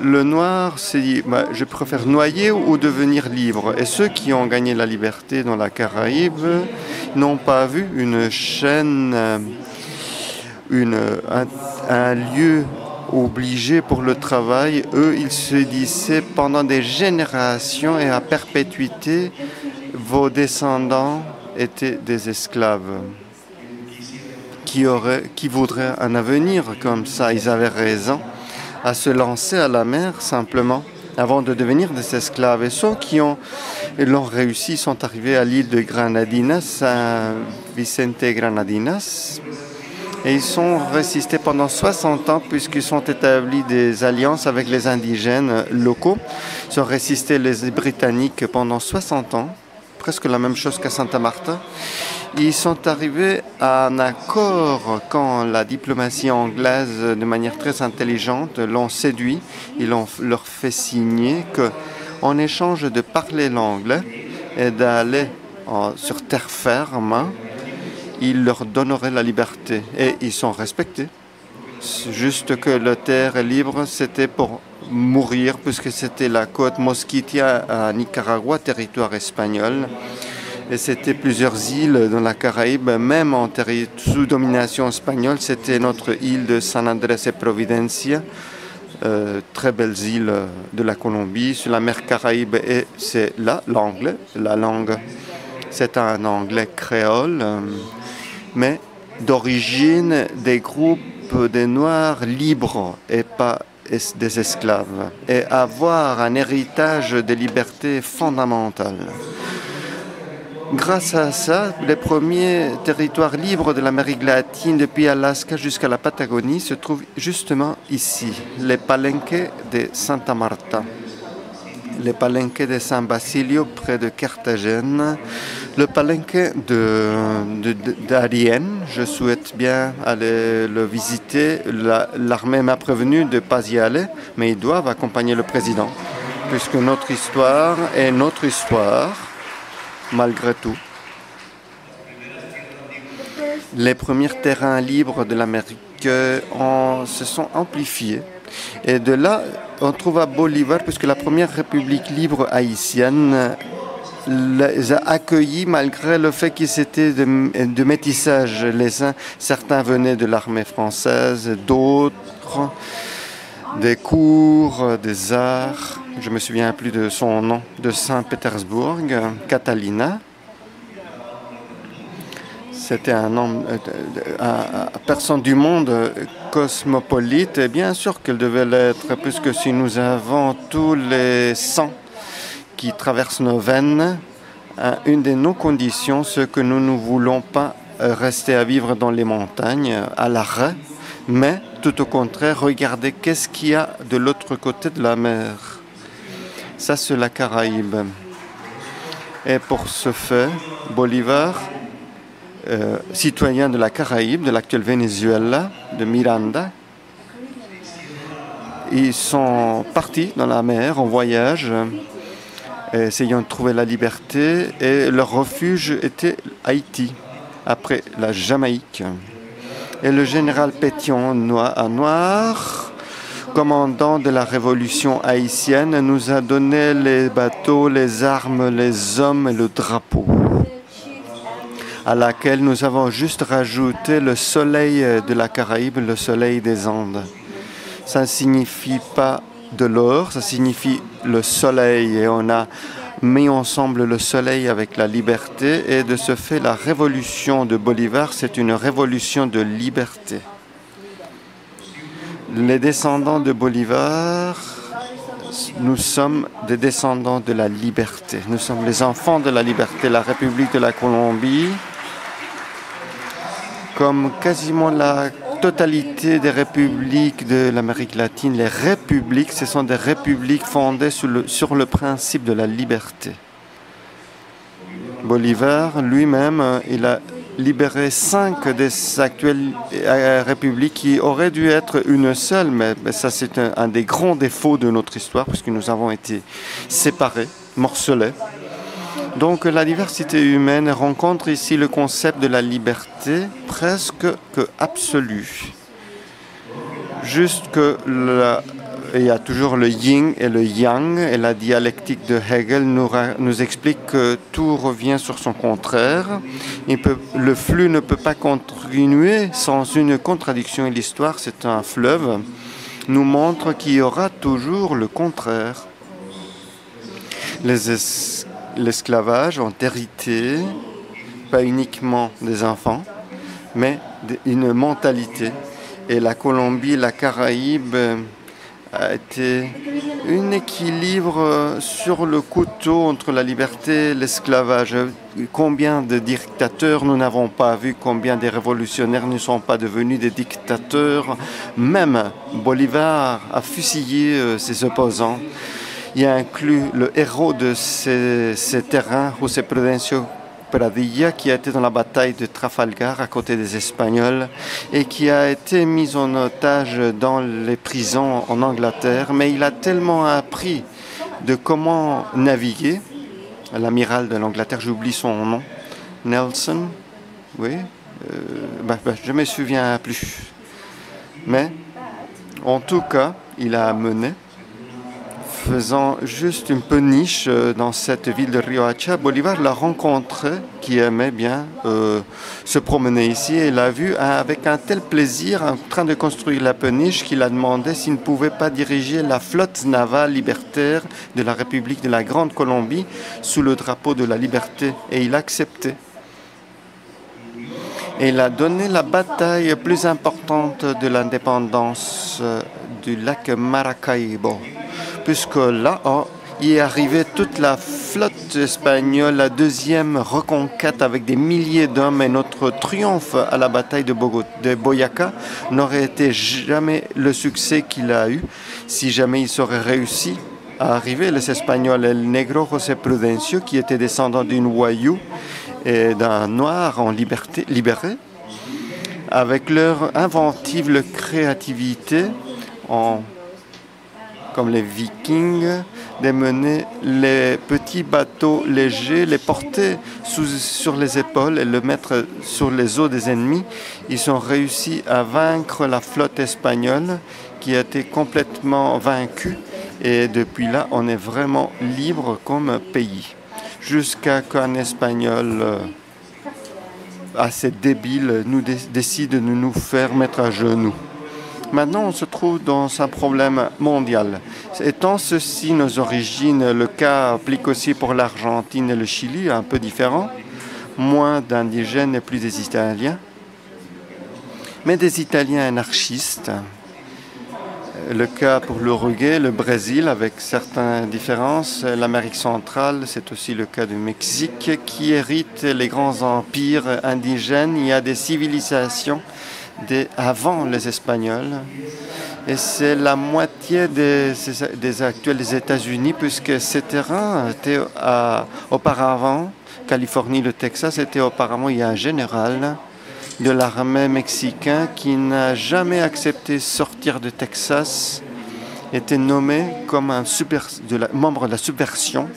Le noir s'est dit, je préfère noyer ou devenir libre. Et ceux qui ont gagné la liberté dans la Caraïbe n'ont pas vu une chaîne un lieu obligé pour le travail. Eux, ils se disaient pendant des générations et à perpétuité, vos descendants étaient des esclaves. Qui voudraient un avenir comme ça? Ils avaient raison à se lancer à la mer simplement avant de devenir des esclaves. Et ceux qui l'ont réussi sont arrivés à l'île de Granadinas, à Vicente Granadinas. Et ils sont résistés pendant 60 ans puisqu'ils sont établis des alliances avec les indigènes locaux. Ils ont résisté les Britanniques pendant 60 ans, presque la même chose qu'à Santa Marta. Ils sont arrivés à un accord quand la diplomatie anglaise, de manière très intelligente, l'ont séduit. Ils leur fait signer qu'en échange de parler l'anglais et d'aller sur terre ferme, ils leur donneraient la liberté. Et ils sont respectés. Juste que la terre libre, c'était pour mourir, puisque c'était la côte Mosquitia à Nicaragua, territoire espagnol. Et c'était plusieurs îles dans la Caraïbe, même sous domination espagnole. C'était notre île de San Andrés et Providencia, très belles îles de la Colombie, sur la mer Caraïbe. Et c'est là l'anglais, la langue. C'est un anglais créole, mais d'origine des groupes des Noirs libres et pas des esclaves. Et avoir un héritage de liberté fondamentale. Grâce à ça, les premiers territoires libres de l'Amérique latine, depuis Alaska jusqu'à la Patagonie, se trouvent justement ici, les palenques de Santa Marta, les palenques de San Basilio près de Carthagène, le palenque d'Arién. Je souhaite bien aller le visiter. L'armée m'a prévenu de ne pas y aller, mais ils doivent accompagner le président, puisque notre histoire est notre histoire. Malgré tout, les premiers terrains libres de l'Amérique se sont amplifiés. Et de là, on trouve à Bolivar, puisque la première république libre haïtienne les a accueillis malgré le fait qu'ils étaient de métissage. Certains venaient de l'armée française, d'autres des cours, des arts. Je ne me souviens plus de son nom, de Saint-Pétersbourg, Catalina. C'était un homme, personne du monde cosmopolite, et bien sûr qu'elle devait l'être, puisque si nous avons tous les sangs qui traversent nos veines, une de nos conditions, c'est que nous ne voulons pas rester à vivre dans les montagnes, à l'arrêt, mais tout au contraire, regardez qu'est-ce qu'il y a de l'autre côté de la mer. Ça, c'est la Caraïbe. Et pour ce fait, Bolivar, citoyen de la Caraïbe, de l'actuel Venezuela, de Miranda, ils sont partis dans la mer en voyage, essayant de trouver la liberté, et leur refuge était Haïti, après la Jamaïque. Et le général Pétion, noir, commandant de la révolution haïtienne, nous a donné les bateaux, les armes, les hommes et le drapeau, à laquelle nous avons juste rajouté le soleil de la Caraïbe, le soleil des Andes. Ça ne signifie pas de l'or, ça signifie le soleil, et on a mis ensemble le soleil avec la liberté, et de ce fait, la révolution de Bolivar, c'est une révolution de liberté. Les descendants de Bolivar, nous sommes des descendants de la liberté. Nous sommes les enfants de la liberté. La République de la Colombie, comme quasiment la totalité des républiques de l'Amérique latine, les républiques, ce sont des républiques fondées sur le principe de la liberté. Bolivar, lui-même, il a libéré 5 des actuelles républiques qui auraient dû être une seule, mais ça c'est un des grands défauts de notre histoire, puisque nous avons été séparés, morcelés. Donc la diversité humaine rencontre ici le concept de la liberté presque que absolue. Juste que il y a toujours le yin et le yang, et la dialectique de Hegel nous explique que tout revient sur son contraire. Le flux ne peut pas continuer sans une contradiction, et l'histoire, c'est un fleuve, nous montre qu'il y aura toujours le contraire. L'esclavage ont hérité, pas uniquement des enfants, mais une mentalité. Et la Colombie, la Caraïbe a été un équilibre sur le couteau entre la liberté et l'esclavage. Combien de dictateurs nous n'avons pas vu, combien de révolutionnaires ne sont pas devenus des dictateurs. Même Bolivar a fusillé ses opposants. Il y a inclus le héros de ces terrains, José Prudencio Pradilla, qui a été dans la bataille de Trafalgar à côté des Espagnols et qui a été mis en otage dans les prisons en Angleterre. Mais il a tellement appris de comment naviguer. L'amiral de l'Angleterre, j'oublie son nom, Nelson, oui, je ne me souviens plus. Mais en tout cas, il a mené, faisant juste une péniche dans cette ville de Riohacha. Bolivar l'a rencontré, qui aimait bien se promener ici, et l'a vu avec un tel plaisir en train de construire la péniche qu'il a demandé s'il ne pouvait pas diriger la flotte navale libertaire de la République de la Grande Colombie sous le drapeau de la liberté, et il a accepté. Et il a donné la bataille plus importante de l'indépendance du lac Maracaibo, puisque là, y est arrivée toute la flotte espagnole, la deuxième reconquête avec des milliers d'hommes, et notre triomphe à la bataille de Boyaca n'aurait été jamais le succès qu'il a eu si jamais il serait réussi à arriver. Les Espagnols, El Negro José Prudencio, qui était descendant d'une Wayuu et d'un noir en liberté, libéré, avec leur inventive créativité, comme les Vikings, de mener les petits bateaux légers, les porter sur les épaules et le mettre sur les eaux des ennemis. Ils ont réussi à vaincre la flotte espagnole qui a été complètement vaincue, et depuis là, on est vraiment libre comme pays. Jusqu'à qu'un Espagnol assez débile décide de nous faire mettre à genoux. Maintenant, on se trouve dans un problème mondial. Étant ceci nos origines, le cas applique aussi pour l'Argentine et le Chili, un peu différent. Moins d'indigènes et plus des Italiens. Mais des Italiens anarchistes. Le cas pour l'Uruguay, le Brésil, avec certaines différences. L'Amérique centrale, c'est aussi le cas du Mexique, qui hérite les grands empires indigènes. Il y a des civilisations avant les Espagnols. Et c'est la moitié des actuels États-Unis, puisque ces terrains étaient auparavant, Californie, le Texas, était auparavant, il y a un général de l'armée mexicaine qui n'a jamais accepté de sortir de Texas, était nommé comme un membre de la subversion,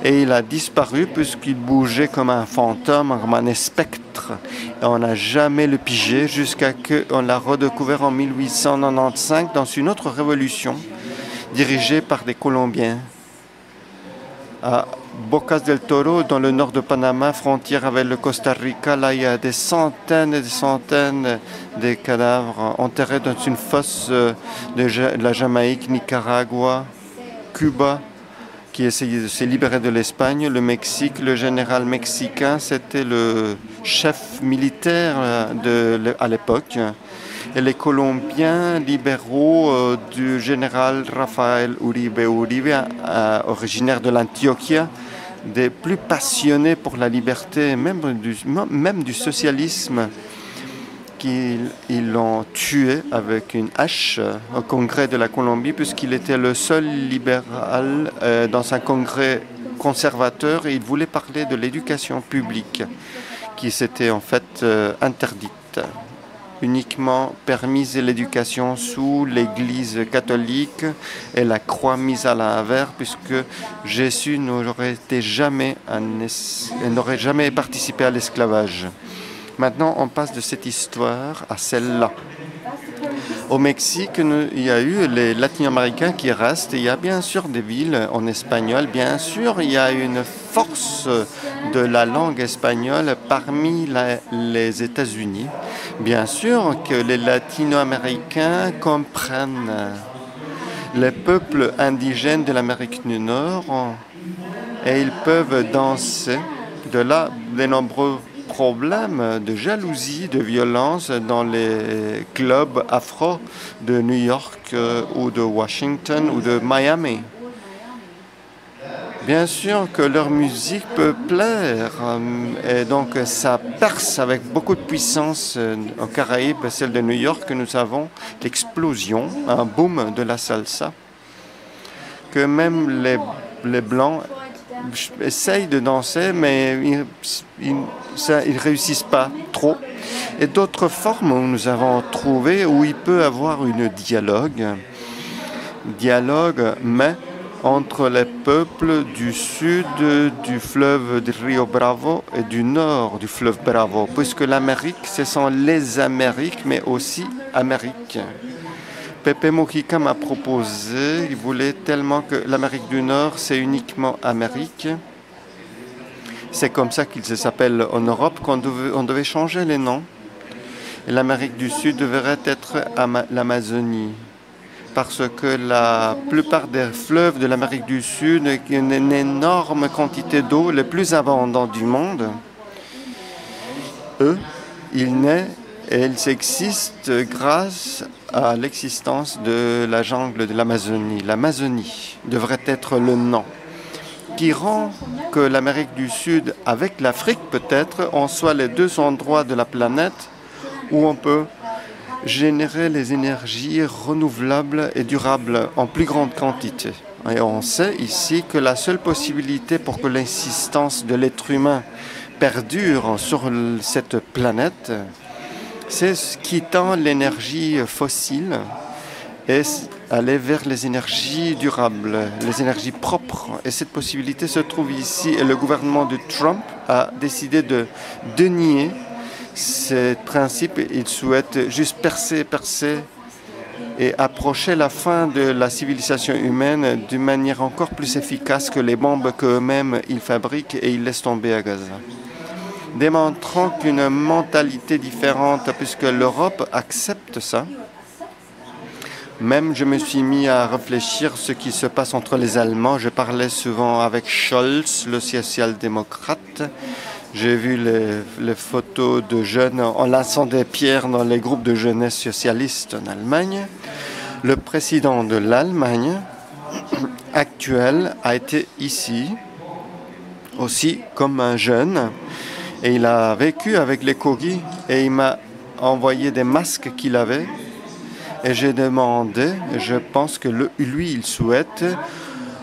et il a disparu puisqu'il bougeait comme un fantôme, comme un spectre. Et on n'a jamais le pigé jusqu'à qu'on l'a redécouvert en 1895 dans une autre révolution dirigée par des Colombiens. À Bocas del Toro, dans le nord de Panama, frontière avec le Costa Rica, là il y a des centaines et des centaines de cadavres enterrés dans une fosse de la Jamaïque, Nicaragua, Cuba, qui essayait de se libérer de l'Espagne. Le Mexique, le général mexicain, c'était le chef militaire à l'époque. Et les Colombiens libéraux du général Rafael Uribe originaire de l'Antioquia, des plus passionnés pour la liberté, même du socialisme, qu'ils l'ont tué avec une hache au congrès de la Colombie, puisqu'il était le seul libéral dans un congrès conservateur, et il voulait parler de l'éducation publique qui s'était en fait interdite. Uniquement permise l'éducation sous l'Église catholique et la croix mise à l'envers, puisque Jésus n'aurait jamais participé à l'esclavage. Maintenant, on passe de cette histoire à celle-là. Au Mexique, il y a eu les latino-américains qui restent. Il y a bien sûr des villes en espagnol. Bien sûr, il y a une force de la langue espagnole parmi les États-Unis. Bien sûr que les latino-américains comprennent les peuples indigènes de l'Amérique du Nord et ils peuvent danser. De là, les nombreux problèmes de jalousie, de violence dans les clubs afro de New York ou de Washington ou de Miami. Bien sûr que leur musique peut plaire et donc ça perce avec beaucoup de puissance aux Caraïbes, celle de New York, nous avons l'explosion, un boom de la salsa, que même les Blancs essayent de danser, mais ils ne réussissent pas trop. Et d'autres formes où nous avons trouvé où il peut y avoir un dialogue, mais entre les peuples du sud du fleuve du Rio Bravo et du nord du fleuve Bravo, puisque l'Amérique, ce sont les Amériques, mais aussi Amérique. Pepe Mujica m'a proposé, il voulait tellement que l'Amérique du Nord, c'est uniquement Amérique. C'est comme ça qu'il s'appelle en Europe qu'on devait changer les noms. Et l'Amérique du Sud devrait être l'Amazonie. Parce que la plupart des fleuves de l'Amérique du Sud, une énorme quantité d'eau, les plus abondantes du monde, eux, ils naissent et ils existent grâce à l'existence de la jungle de l'Amazonie. L'Amazonie devrait être le nom qui rend que l'Amérique du Sud, avec l'Afrique peut-être, en soit les deux endroits de la planète où on peut générer les énergies renouvelables et durables en plus grande quantité. Et on sait ici que la seule possibilité pour que l'existence de l'être humain perdure sur cette planète, c'est quittant l'énergie fossile et aller vers les énergies durables, les énergies propres. Et cette possibilité se trouve ici. Et le gouvernement de Trump a décidé de dénier ces principes. Il souhaite juste percer et approcher la fin de la civilisation humaine d'une manière encore plus efficace que les bombes qu'eux-mêmes ils fabriquent et ils laissent tomber à Gaza. Démontrant qu'une mentalité différente, puisque l'Europe accepte ça. Même je me suis mis à réfléchir ce qui se passe entre les Allemands. Je parlais souvent avec Scholz, le social-démocrate. J'ai vu les photos de jeunes en lançant des pierres dans les groupes de jeunesse socialistes en Allemagne. Le président de l'Allemagne actuel a été ici aussi comme un jeune. Et il a vécu avec les Kogi et il m'a envoyé des masques qu'il avait. Et j'ai demandé, je pense que lui, il souhaite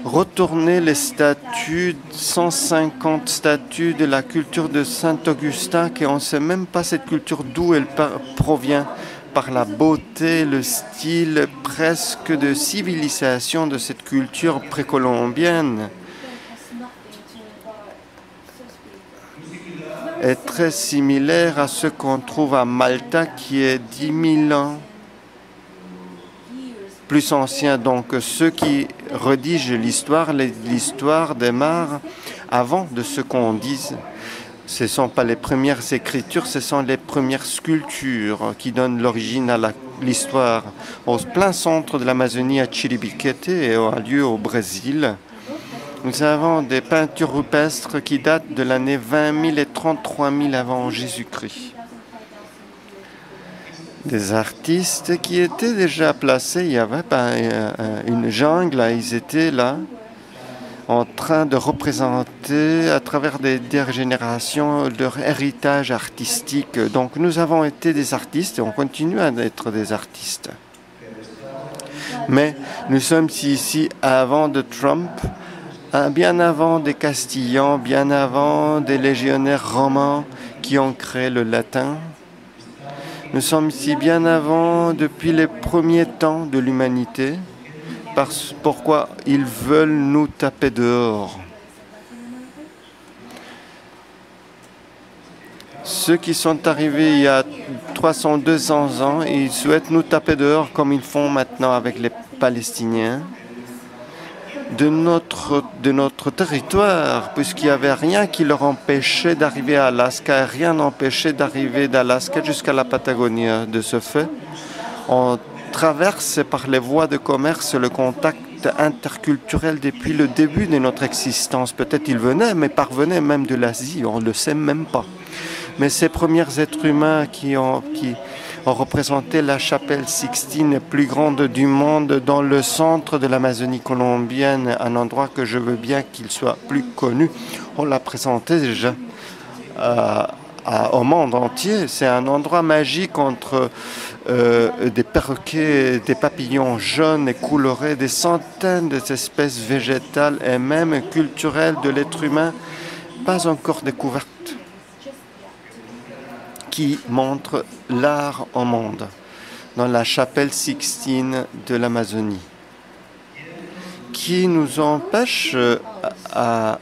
retourner les statues, 150 statues de la culture de Saint-Augustin, qu'on ne sait même pas cette culture d'où elle provient, par la beauté, le style presque de civilisation de cette culture précolombienne. Est très similaire à ce qu'on trouve à Malta, qui est 10 000 ans plus ancien. Donc ceux qui rédigent l'histoire démarre avant de ce qu'on dise. Ce ne sont pas les premières écritures, ce sont les premières sculptures qui donnent l'origine à l'histoire. Au plein centre de l'Amazonie, à Chiribiquete, et a lieu au Brésil, nous avons des peintures rupestres qui datent de l'année 20 000 et 33 000 avant Jésus-Christ. Des artistes qui étaient déjà placés, il y avait une jungle, là, ils étaient là, en train de représenter à travers des générations leur héritage artistique. Donc nous avons été des artistes et on continue à être des artistes. Mais nous sommes ici avant de Trump, bien avant des Castillans, bien avant des légionnaires romains qui ont créé le latin. Nous sommes ici bien avant, depuis les premiers temps de l'humanité. Pourquoi ils veulent nous taper dehors? ceux qui sont arrivés il y a 300, 200 ans, ils souhaitent nous taper dehors comme ils font maintenant avec les Palestiniens de notre territoire, puisqu'il n'y avait rien qui leur empêchait d'arriver à Alaska et rien n'empêchait d'arriver d'Alaska jusqu'à la Patagonie. De ce fait, on traverse par les voies de commerce le contact interculturel depuis le début de notre existence. Peut-être ils venaient, mais parvenaient même de l'Asie, on ne le sait même pas. Mais ces premiers êtres humains qui ont représenté la chapelle Sixtine, plus grande du monde, dans le centre de l'Amazonie colombienne, un endroit que je veux bien qu'il soit plus connu. On l'a présenté déjà au monde entier. C'est un endroit magique entre des perroquets, des papillons jaunes et colorés, des centaines d'espèces végétales et même culturelles de l'être humain, pas encore découvertes, qui montre l'art au monde, dans la chapelle Sixtine de l'Amazonie, qui nous empêche à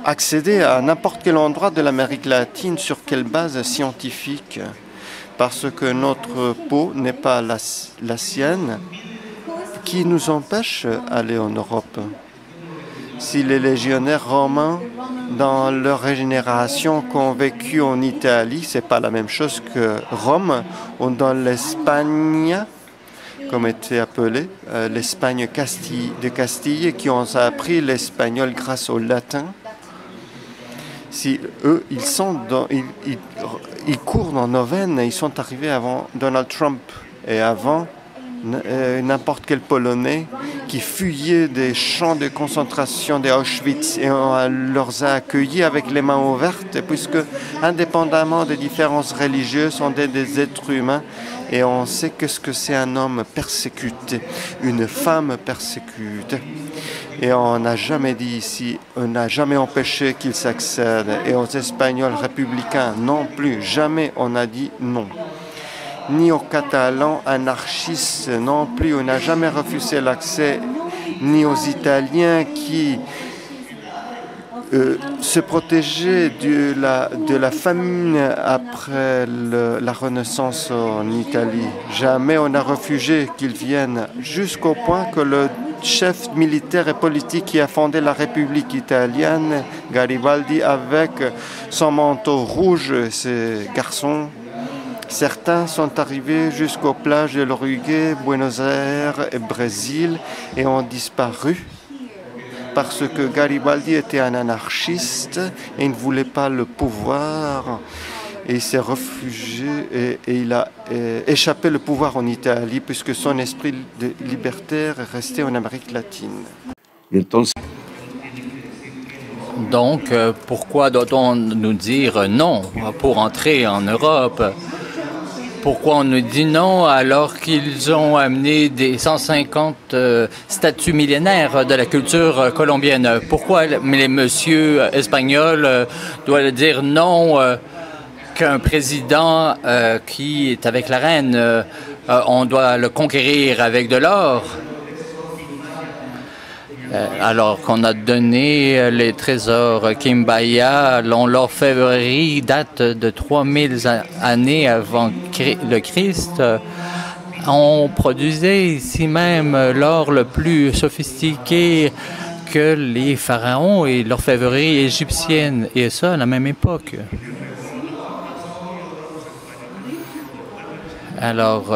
accéder à n'importe quel endroit de l'Amérique latine. Sur quelle base scientifique? Parce que notre peau n'est pas la sienne, qui nous empêche d'aller en Europe. Si les légionnaires romains, dans leur régénération, qui ont vécu en Italie, c'est pas la même chose que Rome, ou dans l'Espagne, comme était appelée, l'Espagne de Castille, qui ont appris l'espagnol grâce au latin. Si eux, ils courent dans nos veines, ils sont arrivés avant Donald Trump et avant n'importe quel Polonais qui fuyait des champs de concentration d'Auschwitz, et on leur a accueillis avec les mains ouvertes, puisque indépendamment des différences religieuses, on est des êtres humains et on sait ce que c'est un homme persécuté, une femme persécutée. Et on n'a jamais dit ici, on n'a jamais empêché qu'ils s'accèdent. Et aux Espagnols républicains non plus, jamais on a dit non. Ni aux Catalans anarchistes non plus, on n'a jamais refusé l'accès, ni aux Italiens qui se protégeaient de la famine après la Renaissance en Italie. Jamais on a refusé qu'ils viennent, jusqu'au point que le chef militaire et politique qui a fondé la République italienne, Garibaldi, avec son manteau rouge, ses garçons, certains sont arrivés jusqu'aux plages de l'Uruguay, Buenos Aires et Brésil et ont disparu parce que Garibaldi était un anarchiste et il ne voulait pas le pouvoir. Et il s'est réfugié et il a échappé le pouvoir en Italie puisque son esprit libertaire est resté en Amérique latine. Donc, pourquoi doit-on nous dire non pour entrer en Europe? Pourquoi on nous dit non alors qu'ils ont amené des 150 statues millénaires de la culture colombienne? Pourquoi les messieurs espagnols doivent dire non qu'un président qui est avec la reine, on doit le conquérir avec de l'or? Alors qu'on a donné les trésors Quimbaya, l'orfèvrerie date de 3000 années avant le Christ. On produisait ici même l'or le plus sophistiqué que les pharaons et l'orfèvrerie égyptienne, et ça à la même époque. Alors,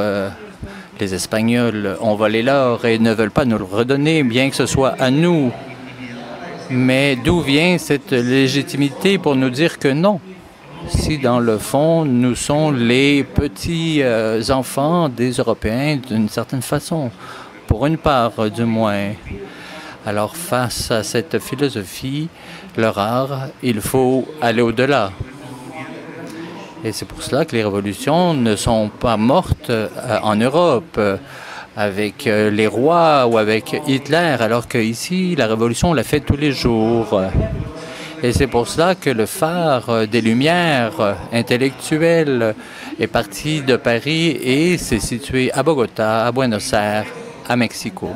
les Espagnols ont volé l'or et ne veulent pas nous le redonner, bien que ce soit à nous. Mais d'où vient cette légitimité pour nous dire que non? Si dans le fond, nous sommes les petits enfants des Européens d'une certaine façon, pour une part du moins. Alors face à cette philosophie, leur art, il faut aller au-delà. Et c'est pour cela que les révolutions ne sont pas mortes en Europe avec les rois ou avec Hitler, alors qu'ici, la révolution, on la fait tous les jours. Et c'est pour cela que le phare des Lumières intellectuelles est parti de Paris et s'est situé à Bogota, à Buenos Aires, à Mexico.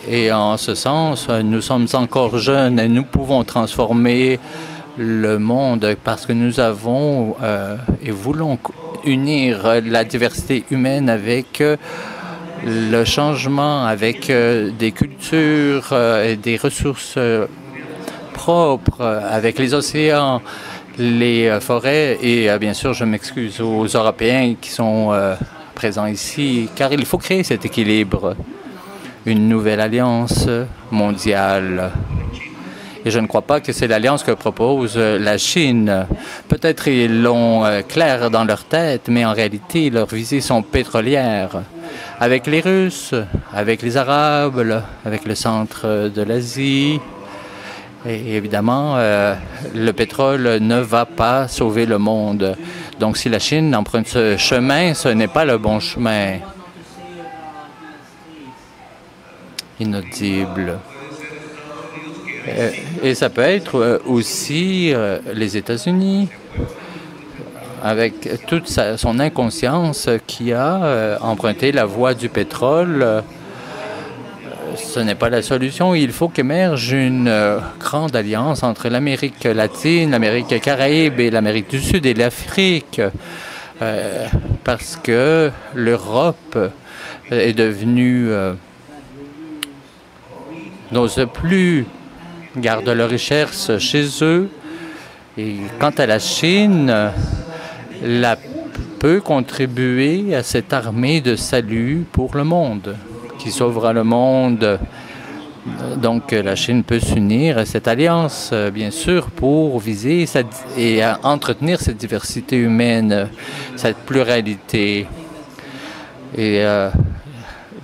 Et en ce sens, nous sommes encore jeunes et nous pouvons transformer le monde parce que nous avons et voulons unir la diversité humaine avec le changement, avec des cultures et des ressources propres, avec les océans, les forêts et bien sûr, je m'excuse aux Européens qui sont présents ici, car il faut créer cet équilibre, une nouvelle alliance mondiale. Et je ne crois pas que c'est l'alliance que propose la Chine. Peut-être ils l'ont clair dans leur tête, mais en réalité, leurs visées sont pétrolières. Avec les Russes, avec les Arabes, avec le centre de l'Asie. Et évidemment, le pétrole ne va pas sauver le monde. Donc, si la Chine emprunte ce chemin, ce n'est pas le bon chemin. Inaudible. Et ça peut être aussi les États-Unis, avec toute son inconscience qui a emprunté la voie du pétrole. Ce n'est pas la solution. Il faut qu'émerge une grande alliance entre l'Amérique latine, l'Amérique caraïbe et l'Amérique du Sud et l'Afrique, parce que l'Europe est devenue n'ose plus garde leurs richesses chez eux. Et quant à la Chine, peut contribuer à cette armée de salut pour le monde, qui sauvera le monde. Donc, la Chine peut s'unir à cette alliance, bien sûr, pour viser et entretenir cette diversité humaine, cette pluralité. Et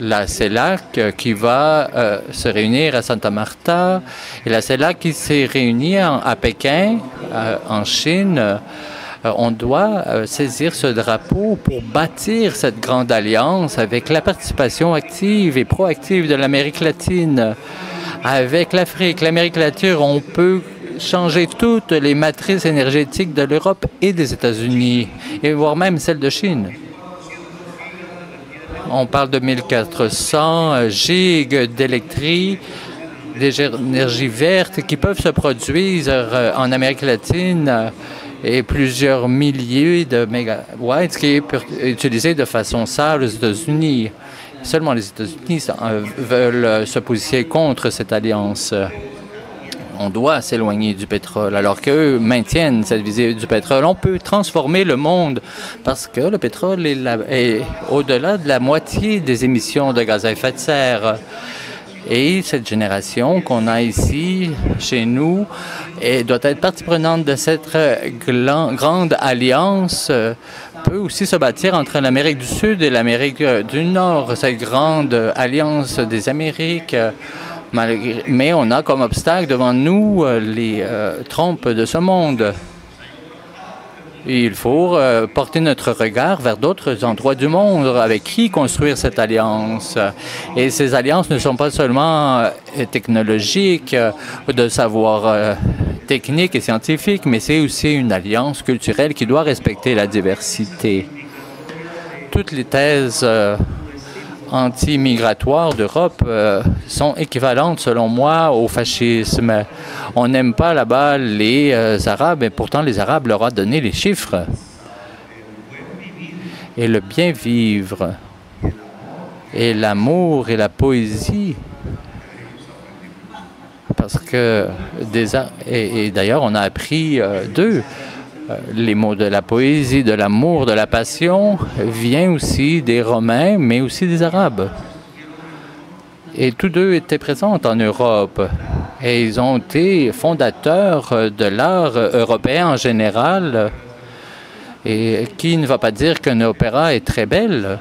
la CELAC qui va se réunir à Santa Marta et la CELAC qui s'est réunie à Pékin, en Chine. On doit saisir ce drapeau pour bâtir cette grande alliance avec la participation active et proactive de l'Amérique latine. Avec l'Afrique, l'Amérique latine, on peut changer toutes les matrices énergétiques de l'Europe et des États-Unis, et voire même celle de Chine. On parle de 1400 gigs d'électricité, d'énergie verte qui peuvent se produire en Amérique latine et plusieurs milliers de mégawatts qui est utilisé de façon sale aux États-Unis. Seulement les États-Unis veulent se positionner contre cette alliance. On doit s'éloigner du pétrole, alors qu'eux maintiennent cette visée du pétrole. On peut transformer le monde parce que le pétrole est au-delà de la moitié des émissions de gaz à effet de serre. Et cette génération qu'on a ici, chez nous, doit être partie prenante de cette grande alliance, peut aussi se bâtir entre l'Amérique du Sud et l'Amérique du Nord, cette grande alliance des Amériques. Mais on a comme obstacle devant nous les trompes de ce monde. Et il faut porter notre regard vers d'autres endroits du monde avec qui construire cette alliance. Et ces alliances ne sont pas seulement technologiques, de savoir technique et scientifique, mais c'est aussi une alliance culturelle qui doit respecter la diversité. Toutes les thèses anti-migratoires d'Europe sont équivalentes, selon moi, au fascisme. On n'aime pas là-bas les Arabes, et pourtant les Arabes leur ont donné les chiffres. Et le bien-vivre, et l'amour et la poésie, parce que et d'ailleurs, on a appris d'eux. Les mots de la poésie, de l'amour, de la passion viennent aussi des Romains, mais aussi des Arabes. Et tous deux étaient présents en Europe. Et ils ont été fondateurs de l'art européen en général. Et qui ne va pas dire qu'un opéra est très belle?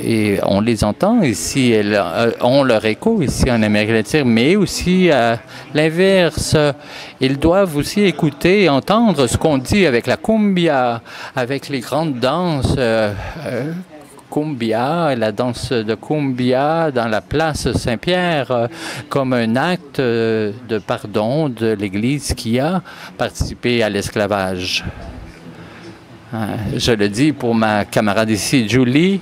Et on les entend ici, elles ont leur écho ici en Amérique latine, mais aussi à l'inverse. Ils doivent aussi écouter et entendre ce qu'on dit avec la cumbia, avec les grandes danses cumbia, la danse de cumbia dans la place Saint-Pierre, comme un acte de pardon de l'Église qui a participé à l'esclavage. Je le dis pour ma camarade ici, Julie,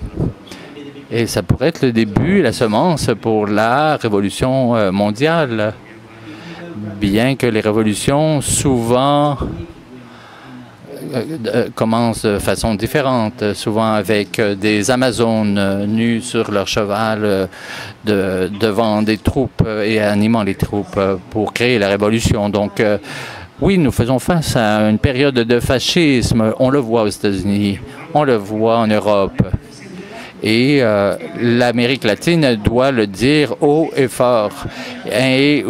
Et ça pourrait être le début, la semence pour la révolution mondiale. Bien que les révolutions souvent commencent de façon différente, souvent avec des Amazones nues sur leur cheval devant des troupes et animant les troupes pour créer la révolution. Donc, oui, nous faisons face à une période de fascisme. On le voit aux États-Unis, on le voit en Europe. Et l'Amérique latine doit le dire haut et fort. Et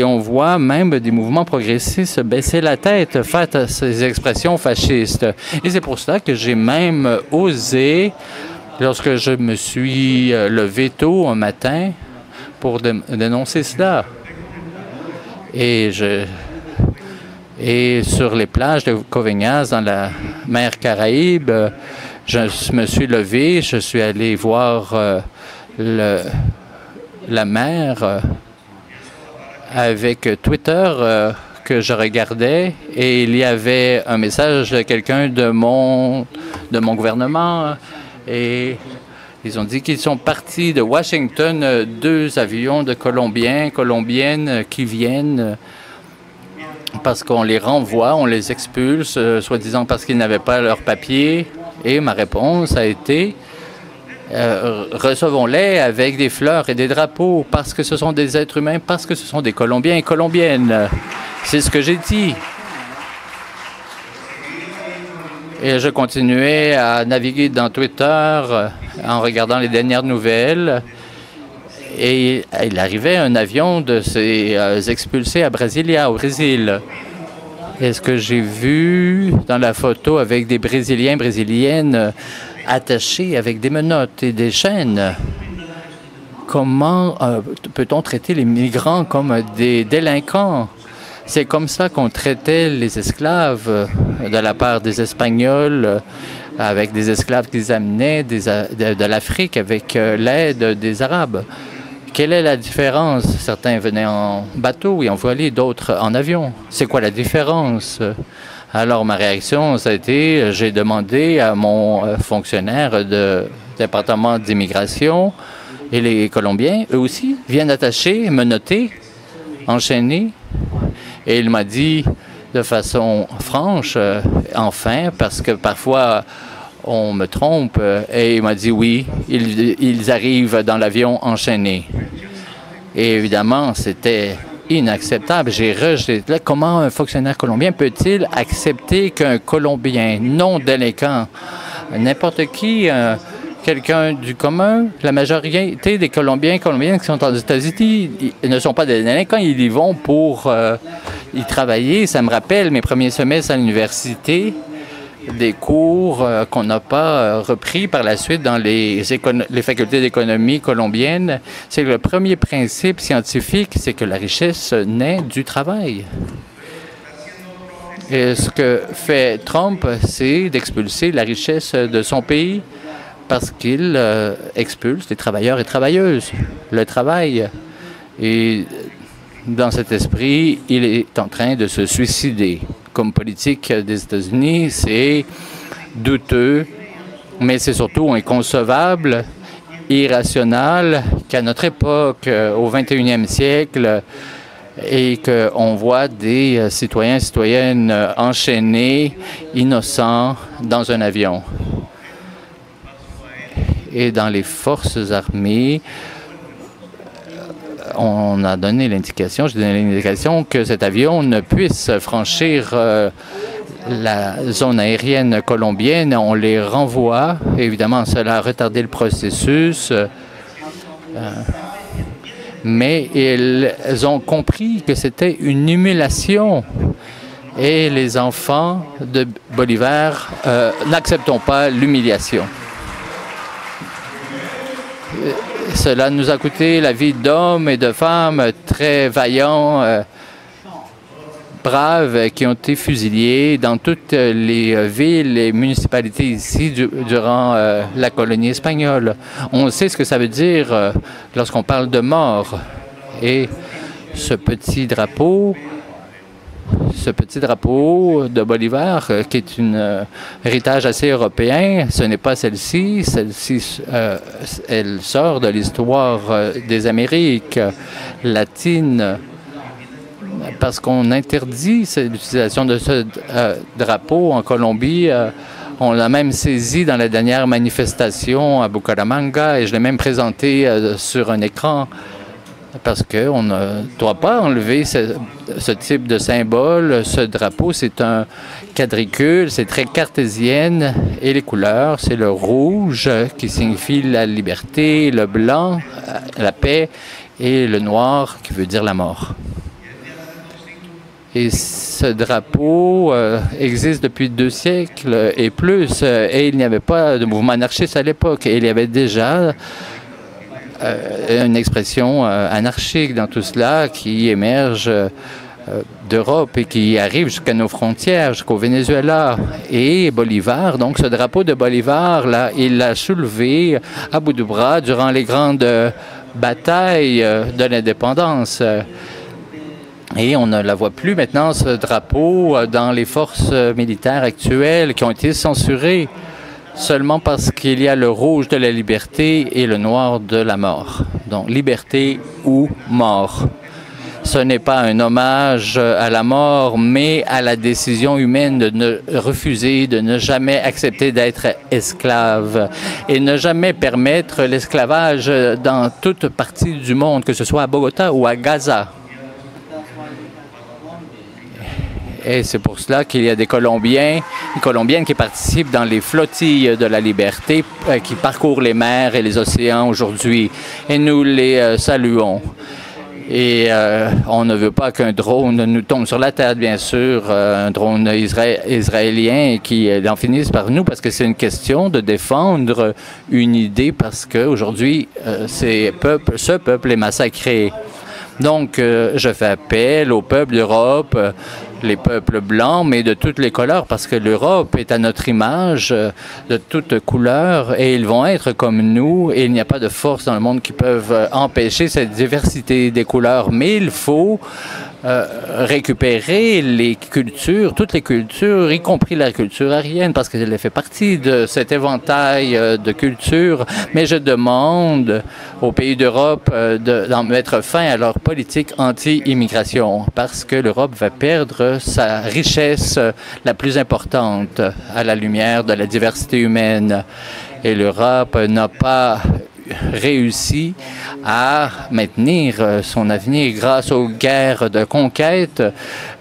on voit même des mouvements progressistes baisser la tête face à ces expressions fascistes. Et c'est pour cela que j'ai même osé, lorsque je me suis levé tôt un matin, pour dénoncer cela. Et sur les plages de Coveñas, dans la mer Caraïbe, je me suis levé, je suis allé voir la mer avec Twitter que je regardais et il y avait un message de quelqu'un de mon gouvernement et ils ont dit qu'ils sont partis de Washington 2 avions de Colombiennes qui viennent parce qu'on les renvoie, on les expulse, soi-disant parce qu'ils n'avaient pas leurs papiers. Et ma réponse a été recevons-les avec des fleurs et des drapeaux parce que ce sont des êtres humains, parce que ce sont des Colombiens et Colombiennes. C'est ce que j'ai dit. Et je continuais à naviguer dans Twitter en regardant les dernières nouvelles. Et il arrivait un avion de ces expulsés à Brasilia, au Brésil. Et ce que j'ai vu dans la photo avec des Brésiliennes attachés avec des menottes et des chaînes, comment peut-on traiter les migrants comme des délinquants? C'est comme ça qu'on traitait les esclaves de la part des Espagnols, avec des esclaves qu'ils amenaient de l'Afrique avec l'aide des Arabes. Quelle est la différence? Certains venaient en bateau et en voilier, d'autres en avion. C'est quoi la différence? Alors, ma réaction, ça a été, j'ai demandé à mon fonctionnaire du département d'immigration et les Colombiens, eux aussi, viennent attacher, menotter, enchaîner. Et il m'a dit de façon franche, enfin, parce que parfois, on me trompe, et il m'a dit oui, ils arrivent dans l'avion enchaînés. Et évidemment, c'était inacceptable. J'ai rejeté. Là, comment un fonctionnaire colombien peut-il accepter qu'un Colombien non délinquant, n'importe qui, quelqu'un du commun, la majorité des Colombiennes qui sont aux États-Unis, ils ne sont pas des délinquants, ils y vont pour y travailler. Ça me rappelle mes premiers semestres à l'université, des cours qu'on n'a pas repris par la suite dans les facultés d'économie colombiennes. C'est que le premier principe scientifique, c'est que la richesse naît du travail. Et ce que fait Trump, c'est d'expulser la richesse de son pays parce qu'il expulse les travailleurs et travailleuses, le travail. Et dans cet esprit, il est en train de se suicider. Comme politique des États-Unis, c'est douteux, mais c'est surtout inconcevable, irrationnel qu'à notre époque, au 21e siècle, et qu'on voit des citoyens et citoyennes enchaînés, innocents, dans un avion. Et dans les forces armées, on a donné l'indication, j'ai donné l'indication que cet avion ne puisse franchir la zone aérienne colombienne. On les renvoie. Évidemment, cela a retardé le processus. Mais ils ont compris que c'était une humiliation. Et les enfants de Bolivar n'acceptons pas l'humiliation. Cela nous a coûté la vie d'hommes et de femmes très vaillants, braves, qui ont été fusillés dans toutes les villes et municipalités ici durant la colonie espagnole. On sait ce que ça veut dire lorsqu'on parle de mort. Et ce petit drapeau Ce petit drapeau de Bolivar, qui est un héritage assez européen, ce n'est pas celle-ci. Celle-ci, elle sort de l'histoire des Amériques latines, parce qu'on interdit l'utilisation de ce drapeau en Colombie. On l'a même saisi dans la dernière manifestation à Bucaramanga et je l'ai même présenté sur un écran parce qu'on ne doit pas enlever ce type de symbole. Ce drapeau, c'est un quadricule, c'est très cartésienne et les couleurs, c'est le rouge qui signifie la liberté, le blanc, la paix et le noir qui veut dire la mort. Et ce drapeau existe depuis 2 siècles et plus, et il n'y avait pas de mouvement anarchiste à l'époque. Et il y avait déjà une expression anarchique dans tout cela qui émerge d'Europe et qui arrive jusqu'à nos frontières, jusqu'au Venezuela. Et Bolivar, donc ce drapeau de Bolivar, là, il l'a soulevé à bout de bras durant les grandes batailles de l'indépendance. Et on ne la voit plus maintenant, ce drapeau, dans les forces militaires actuelles qui ont été censurées seulement parce qu'il y a le rouge de la liberté et le noir de la mort. Donc, liberté ou mort. Ce n'est pas un hommage à la mort, mais à la décision humaine de ne refuser, de ne jamais accepter d'être esclave et ne jamais permettre l'esclavage dans toute partie du monde, que ce soit à Bogota ou à Gaza. Et c'est pour cela qu'il y a des Colombiens, des Colombiennes qui participent dans les flottilles de la liberté, qui parcourent les mers et les océans aujourd'hui. Et nous les saluons. Et on ne veut pas qu'un drone nous tombe sur la tête, bien sûr, un drone israélien qui en finisse par nous, parce que c'est une question de défendre une idée, parce qu'aujourd'hui, ce peuple est massacré. Donc, je fais appel au peuple d'Europe, les peuples blancs, mais de toutes les couleurs, parce que l'Europe est à notre image de toutes couleurs, et ils vont être comme nous, et il n'y a pas de force dans le monde qui peuvent empêcher cette diversité des couleurs. Mais il faut récupérer les cultures, toutes les cultures, y compris la culture aryenne, parce qu'elle fait partie de cet éventail de cultures. Mais je demande aux pays d'Europe d'en mettre fin à leur politique anti-immigration, parce que l'Europe va perdre sa richesse la plus importante à la lumière de la diversité humaine. Et l'Europe n'a pas réussi à maintenir son avenir grâce aux guerres de conquête.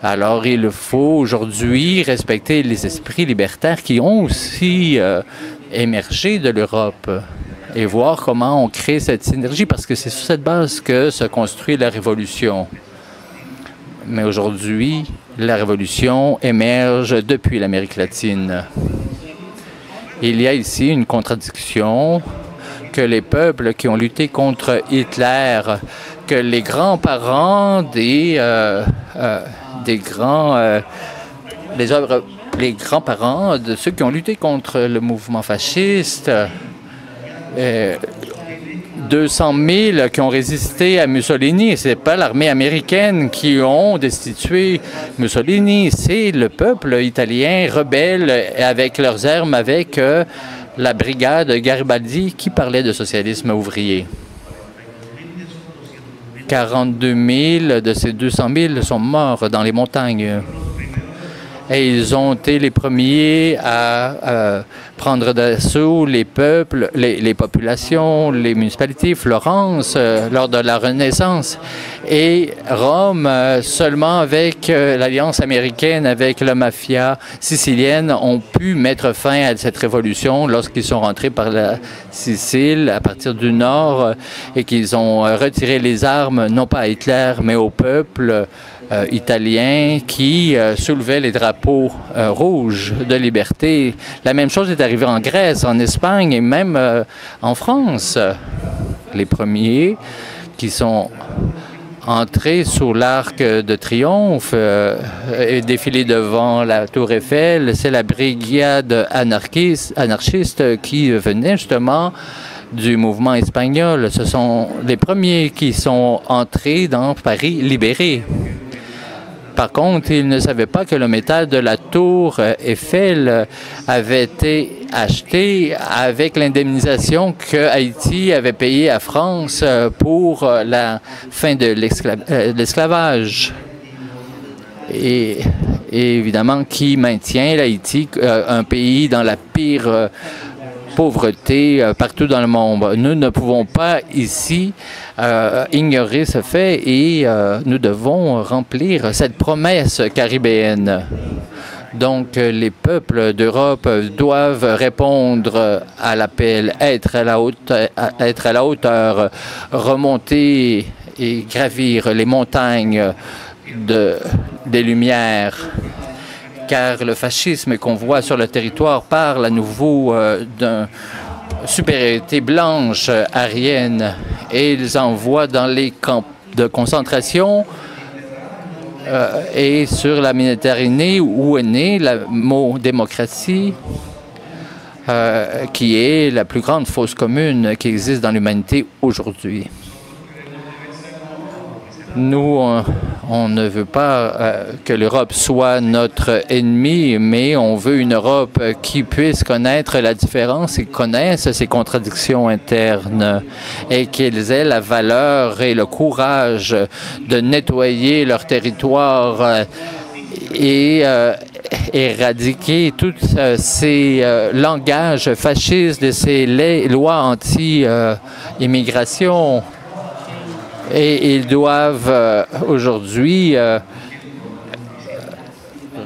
Alors il faut aujourd'hui respecter les esprits libertaires qui ont aussi émergé de l'Europe et voir comment on crée cette synergie, parce que c'est sur cette base que se construit la révolution. Mais aujourd'hui, la révolution émerge depuis l'Amérique latine. Il y a ici une contradiction que les peuples qui ont lutté contre Hitler, que les grands-parents les grands-parents de ceux qui ont lutté contre le mouvement fasciste, 200 000 qui ont résisté à Mussolini. Ce n'est pas l'armée américaine qui ont destitué Mussolini, c'est le peuple italien rebelle avec leurs armes, avec la brigade Garibaldi qui parlait de socialisme ouvrier. 42 000 de ces 200 000 sont morts dans les montagnes. Et ils ont été les premiers à prendre d'assaut les peuples, les populations, les municipalités. Florence, lors de la Renaissance. Et Rome, seulement avec l'alliance américaine, avec la mafia sicilienne, ont pu mettre fin à cette révolution lorsqu'ils sont rentrés par la Sicile, à partir du nord, et qu'ils ont retiré les armes, non pas à Hitler, mais au peuple italien qui soulevait les drapeaux rouges de liberté. La même chose est arrivée en Grèce, en Espagne et même en France. Les premiers qui sont entrés sous l'Arc de Triomphe et défilés devant la Tour Eiffel, c'est la brigade anarchiste qui venait justement du mouvement espagnol. Ce sont les premiers qui sont entrés dans Paris libéré. Par contre, ils ne savaient pas que le métal de la tour Eiffel avait été acheté avec l'indemnisation que Haïti avait payée à France pour la fin de l'esclavage. Et évidemment, qui maintient l'Haïti, un pays dans la pire pauvreté partout dans le monde. Nous ne pouvons pas ici ignorer ce fait et nous devons remplir cette promesse caribéenne. Donc, les peuples d'Europe doivent répondre à l'appel, être à la hauteur, remonter et gravir les montagnes des Lumières. Car le fascisme qu'on voit sur le territoire parle à nouveau d'une supériorité blanche aryenne et ils envoient dans les camps de concentration et sur la Méditerranée où est né le mot démocratie qui est la plus grande fosse commune qui existe dans l'humanité aujourd'hui. Nous, on ne veut pas que l'Europe soit notre ennemi, mais on veut une Europe qui puisse connaître la différence et connaisse ses contradictions internes et qu'ils aient la valeur et le courage de nettoyer leur territoire et éradiquer tous ces langages fascistes de ces lois anti-immigration. Et ils doivent aujourd'hui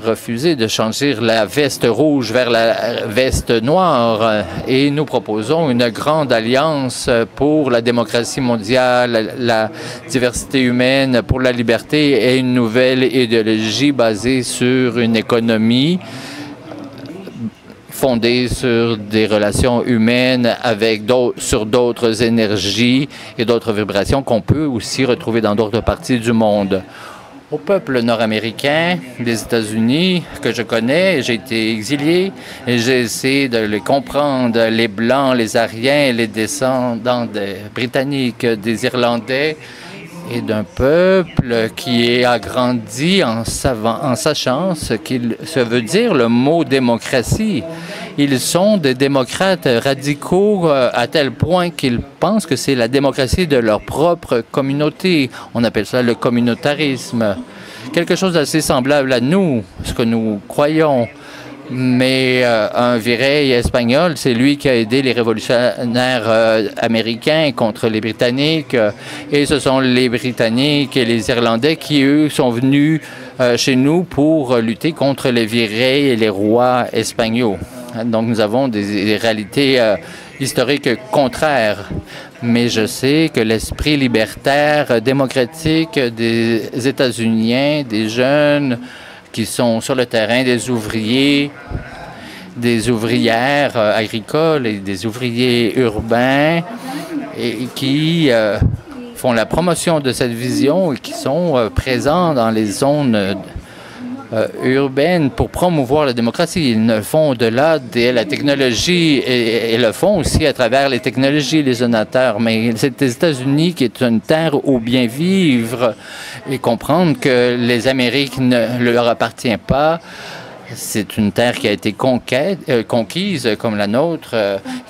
refuser de changer la veste rouge vers la veste noire. Et nous proposons une grande alliance pour la démocratie mondiale, la diversité humaine, pour la liberté et une nouvelle idéologie basée sur une économie fondée sur des relations humaines sur d'autres énergies et d'autres vibrations qu'on peut aussi retrouver dans d'autres parties du monde. Au peuple nord-américain, des États-Unis, que je connais, j'ai été exilé et j'ai essayé de les comprendre, les Blancs, les Aryens, les descendants des Britanniques, des Irlandais, et d'un peuple qui a grandi en sachant ce veut dire le mot démocratie. Ils sont des démocrates radicaux à tel point qu'ils pensent que c'est la démocratie de leur propre communauté. On appelle ça le communautarisme. Quelque chose d'assez semblable à nous, ce que nous croyons. Mais un virrey espagnol, c'est lui qui a aidé les révolutionnaires américains contre les Britanniques. Et ce sont les Britanniques et les Irlandais qui, eux, sont venus chez nous pour lutter contre les virreys et les rois espagnols. Donc, nous avons des réalités historiques contraires. Mais je sais que l'esprit libertaire, démocratique des États-Unis, des jeunes qui sont sur le terrain, des ouvriers, des ouvrières agricoles et des ouvriers urbains et qui font la promotion de cette vision et qui sont présents dans les zones urbaines pour promouvoir la démocratie. Ils le font au-delà de la technologie et le font aussi à travers les technologies, les donateurs. Mais c'est les États-Unis qui est une terre où bien vivre et comprendre que les Amériques ne leur appartiennent pas. C'est une terre qui a été conquise comme la nôtre,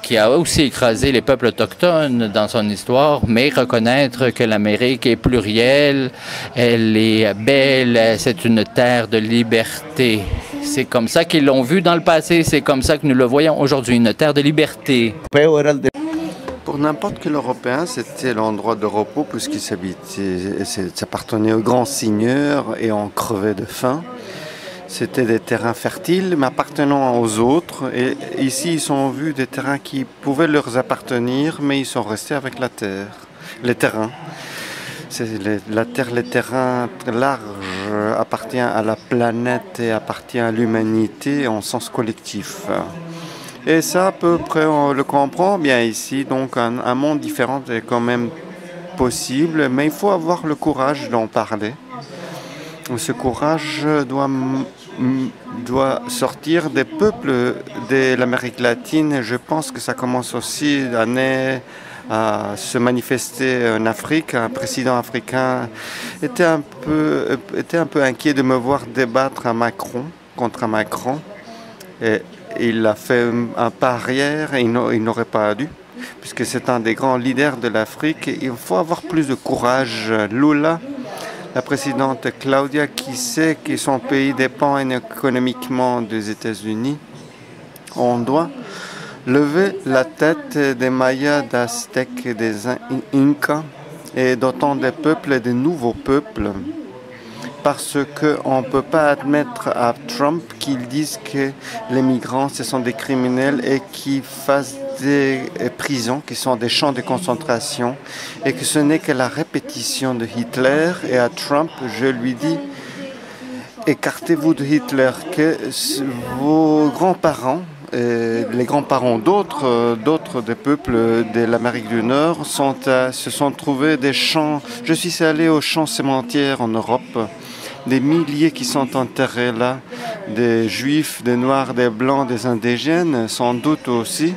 qui a aussi écrasé les peuples autochtones dans son histoire, mais reconnaître que l'Amérique est plurielle, elle est belle, c'est une terre de liberté. C'est comme ça qu'ils l'ont vu dans le passé, c'est comme ça que nous le voyons aujourd'hui, une terre de liberté. Pour n'importe quel Européen, c'était l'endroit de repos puisqu'il s'appartenait aux grands seigneurs et on crevait de faim. C'était des terrains fertiles, mais appartenant aux autres. Et ici, ils ont vu des terrains qui pouvaient leur appartenir, mais ils sont restés avec la terre, les terrains. Les terrains larges appartiennent à la planète et appartiennent à l'humanité en sens collectif. Et ça, à peu près, on le comprend bien ici. Donc, un monde différent est quand même possible, mais il faut avoir le courage d'en parler. Ce courage doit sortir des peuples de l'Amérique latine. Je pense que ça commence aussi l'année à se manifester en Afrique. Un président africain était un peu inquiet de me voir débattre contre un Macron. Et il a fait un pas arrière et il n'aurait pas dû, puisque c'est un des grands leaders de l'Afrique. Il faut avoir plus de courage. Lula, la présidente Claudia, qui sait que son pays dépend économiquement des États-Unis, on doit lever la tête des Mayas, d'Aztèques, des Incas et d'autant des peuples et des nouveaux peuples. Parce qu'on ne peut pas admettre à Trump qu'il dise que les migrants, ce sont des criminels et qu'ils fassent des prisons, qui sont des champs de concentration, et que ce n'est que la répétition de Hitler. Et à Trump, je lui dis, écartez-vous de Hitler, que vos grands-parents, les grands-parents d'autres des peuples de l'Amérique du Nord se sont trouvés des champs. Je suis allé aux champs cimetières en Europe, des milliers qui sont enterrés là, des juifs, des noirs, des blancs, des indigènes, sans doute aussi,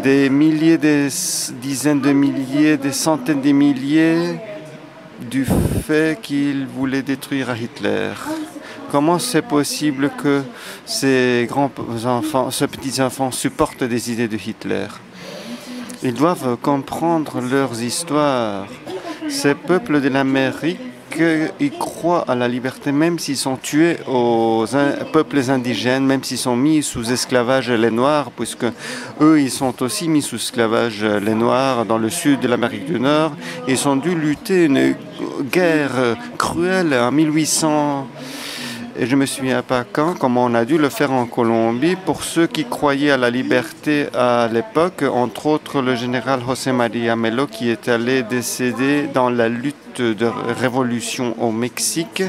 des milliers, des dizaines de milliers, des centaines de milliers du fait qu'ils voulaient détruire Hitler. Comment c'est possible que ces petits-enfants supportent des idées de Hitler? Ils doivent comprendre leurs histoires. Ces peuples de l'Amérique, ils croient à la liberté, même s'ils sont tués aux peuples indigènes, même s'ils sont mis sous esclavage les Noirs, puisque eux, ils sont aussi mis sous esclavage les Noirs dans le sud de l'Amérique du Nord. Ils ont dû lutter une guerre cruelle en 1800. Et je me souviens pas quand, comme on a dû le faire en Colombie, pour ceux qui croyaient à la liberté à l'époque, entre autres le général José María Melo, qui est allé décéder dans la lutte de révolution au Mexique.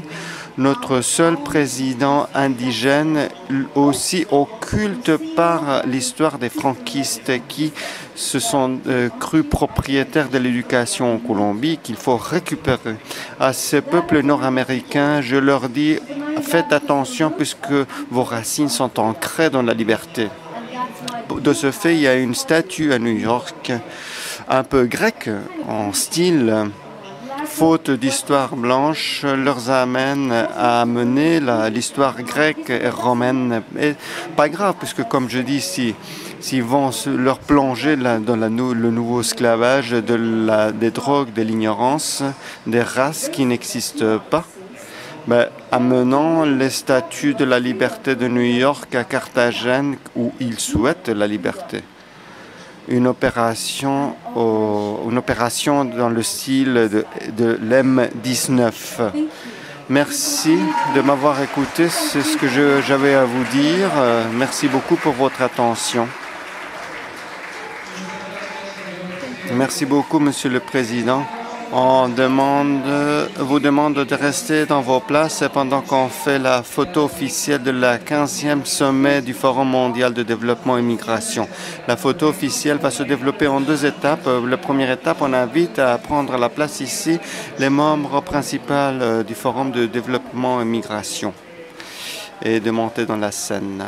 Notre seul président indigène, aussi occulte par l'histoire des franquistes qui se sont crus propriétaires de l'éducation en Colombie, qu'il faut récupérer. À ces peuples nord-américains, je leur dis, faites attention puisque vos racines sont ancrées dans la liberté. De ce fait, il y a une statue à New York, un peu grecque, en style. Faute d'histoire blanche, leur amène à amener l'histoire grecque et romaine. Et pas grave, puisque comme je dis, s'ils vont leur plonger dans le nouveau esclavage des drogues, de l'ignorance, des races qui n'existent pas, amenons les statues de la liberté de New York à Carthagène, où ils souhaitent la liberté. Une opération dans le style de l'M19. Merci de m'avoir écouté, c'est ce que j'avais à vous dire. Merci beaucoup pour votre attention. Merci beaucoup, Monsieur le Président. On vous demande de rester dans vos places pendant qu'on fait la photo officielle de la 15e sommet du Forum mondial de développement et migration. La photo officielle va se développer en 2 étapes. La première étape, on invite à prendre la place ici les membres principaux du Forum de développement et migration et de monter dans la scène.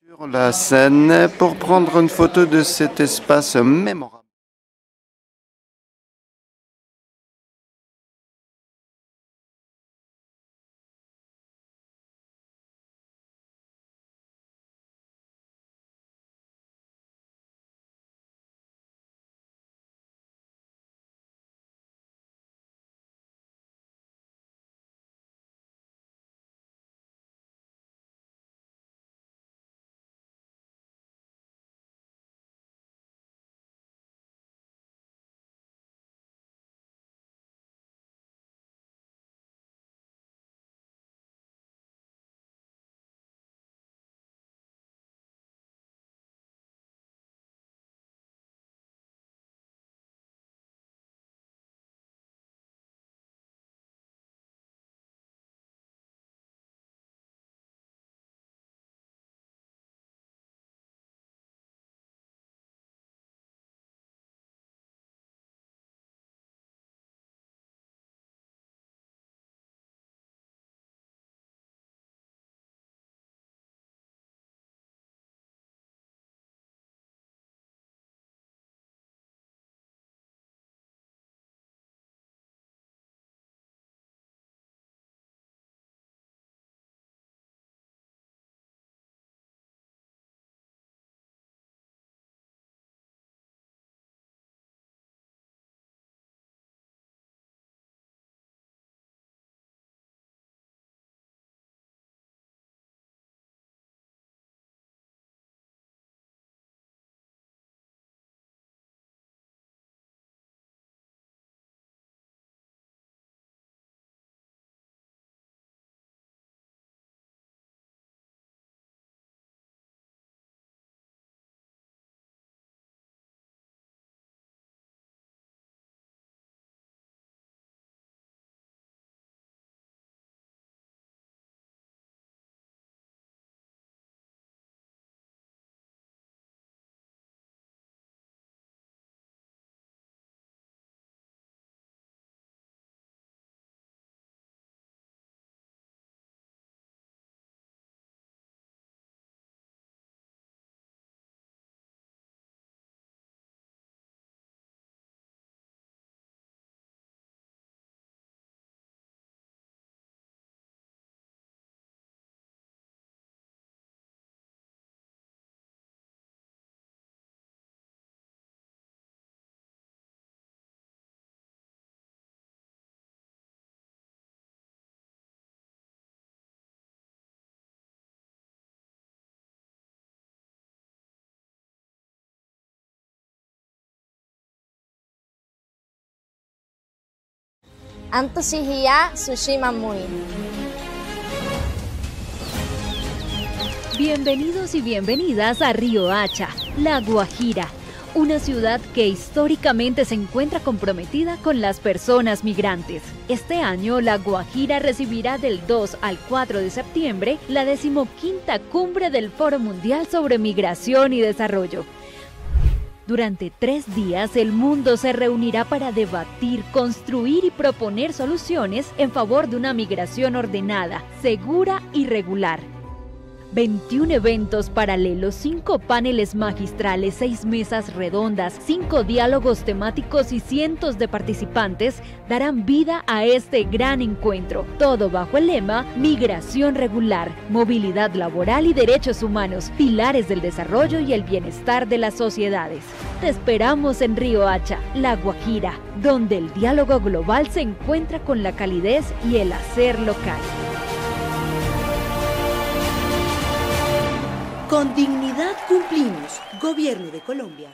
Sur la scène pour prendre une photo de cet espace mémorable. Antoshihiya Sushimamui. Bienvenidos y bienvenidas a Río Hacha, La Guajira, una ciudad que históricamente se encuentra comprometida con las personas migrantes. Este año, La Guajira recibirá del 2 al 4 de septiembre la 15ª Cumbre del Foro Mundial sobre Migración y Desarrollo. Durante 3 días, el mundo se reunirá para debatir, construir y proponer soluciones en favor de una migración ordenada, segura y regular. 21 eventos paralelos, 5 paneles magistrales, 6 mesas redondas, 5 diálogos temáticos y cientos de participantes darán vida a este gran encuentro. Todo bajo el lema Migración regular, movilidad laboral y derechos humanos, pilares del desarrollo y el bienestar de las sociedades. Te esperamos en Río Hacha, La Guajira, donde el diálogo global se encuentra con la calidez y el hacer local. Con dignidad cumplimos. Gobierno de Colombia.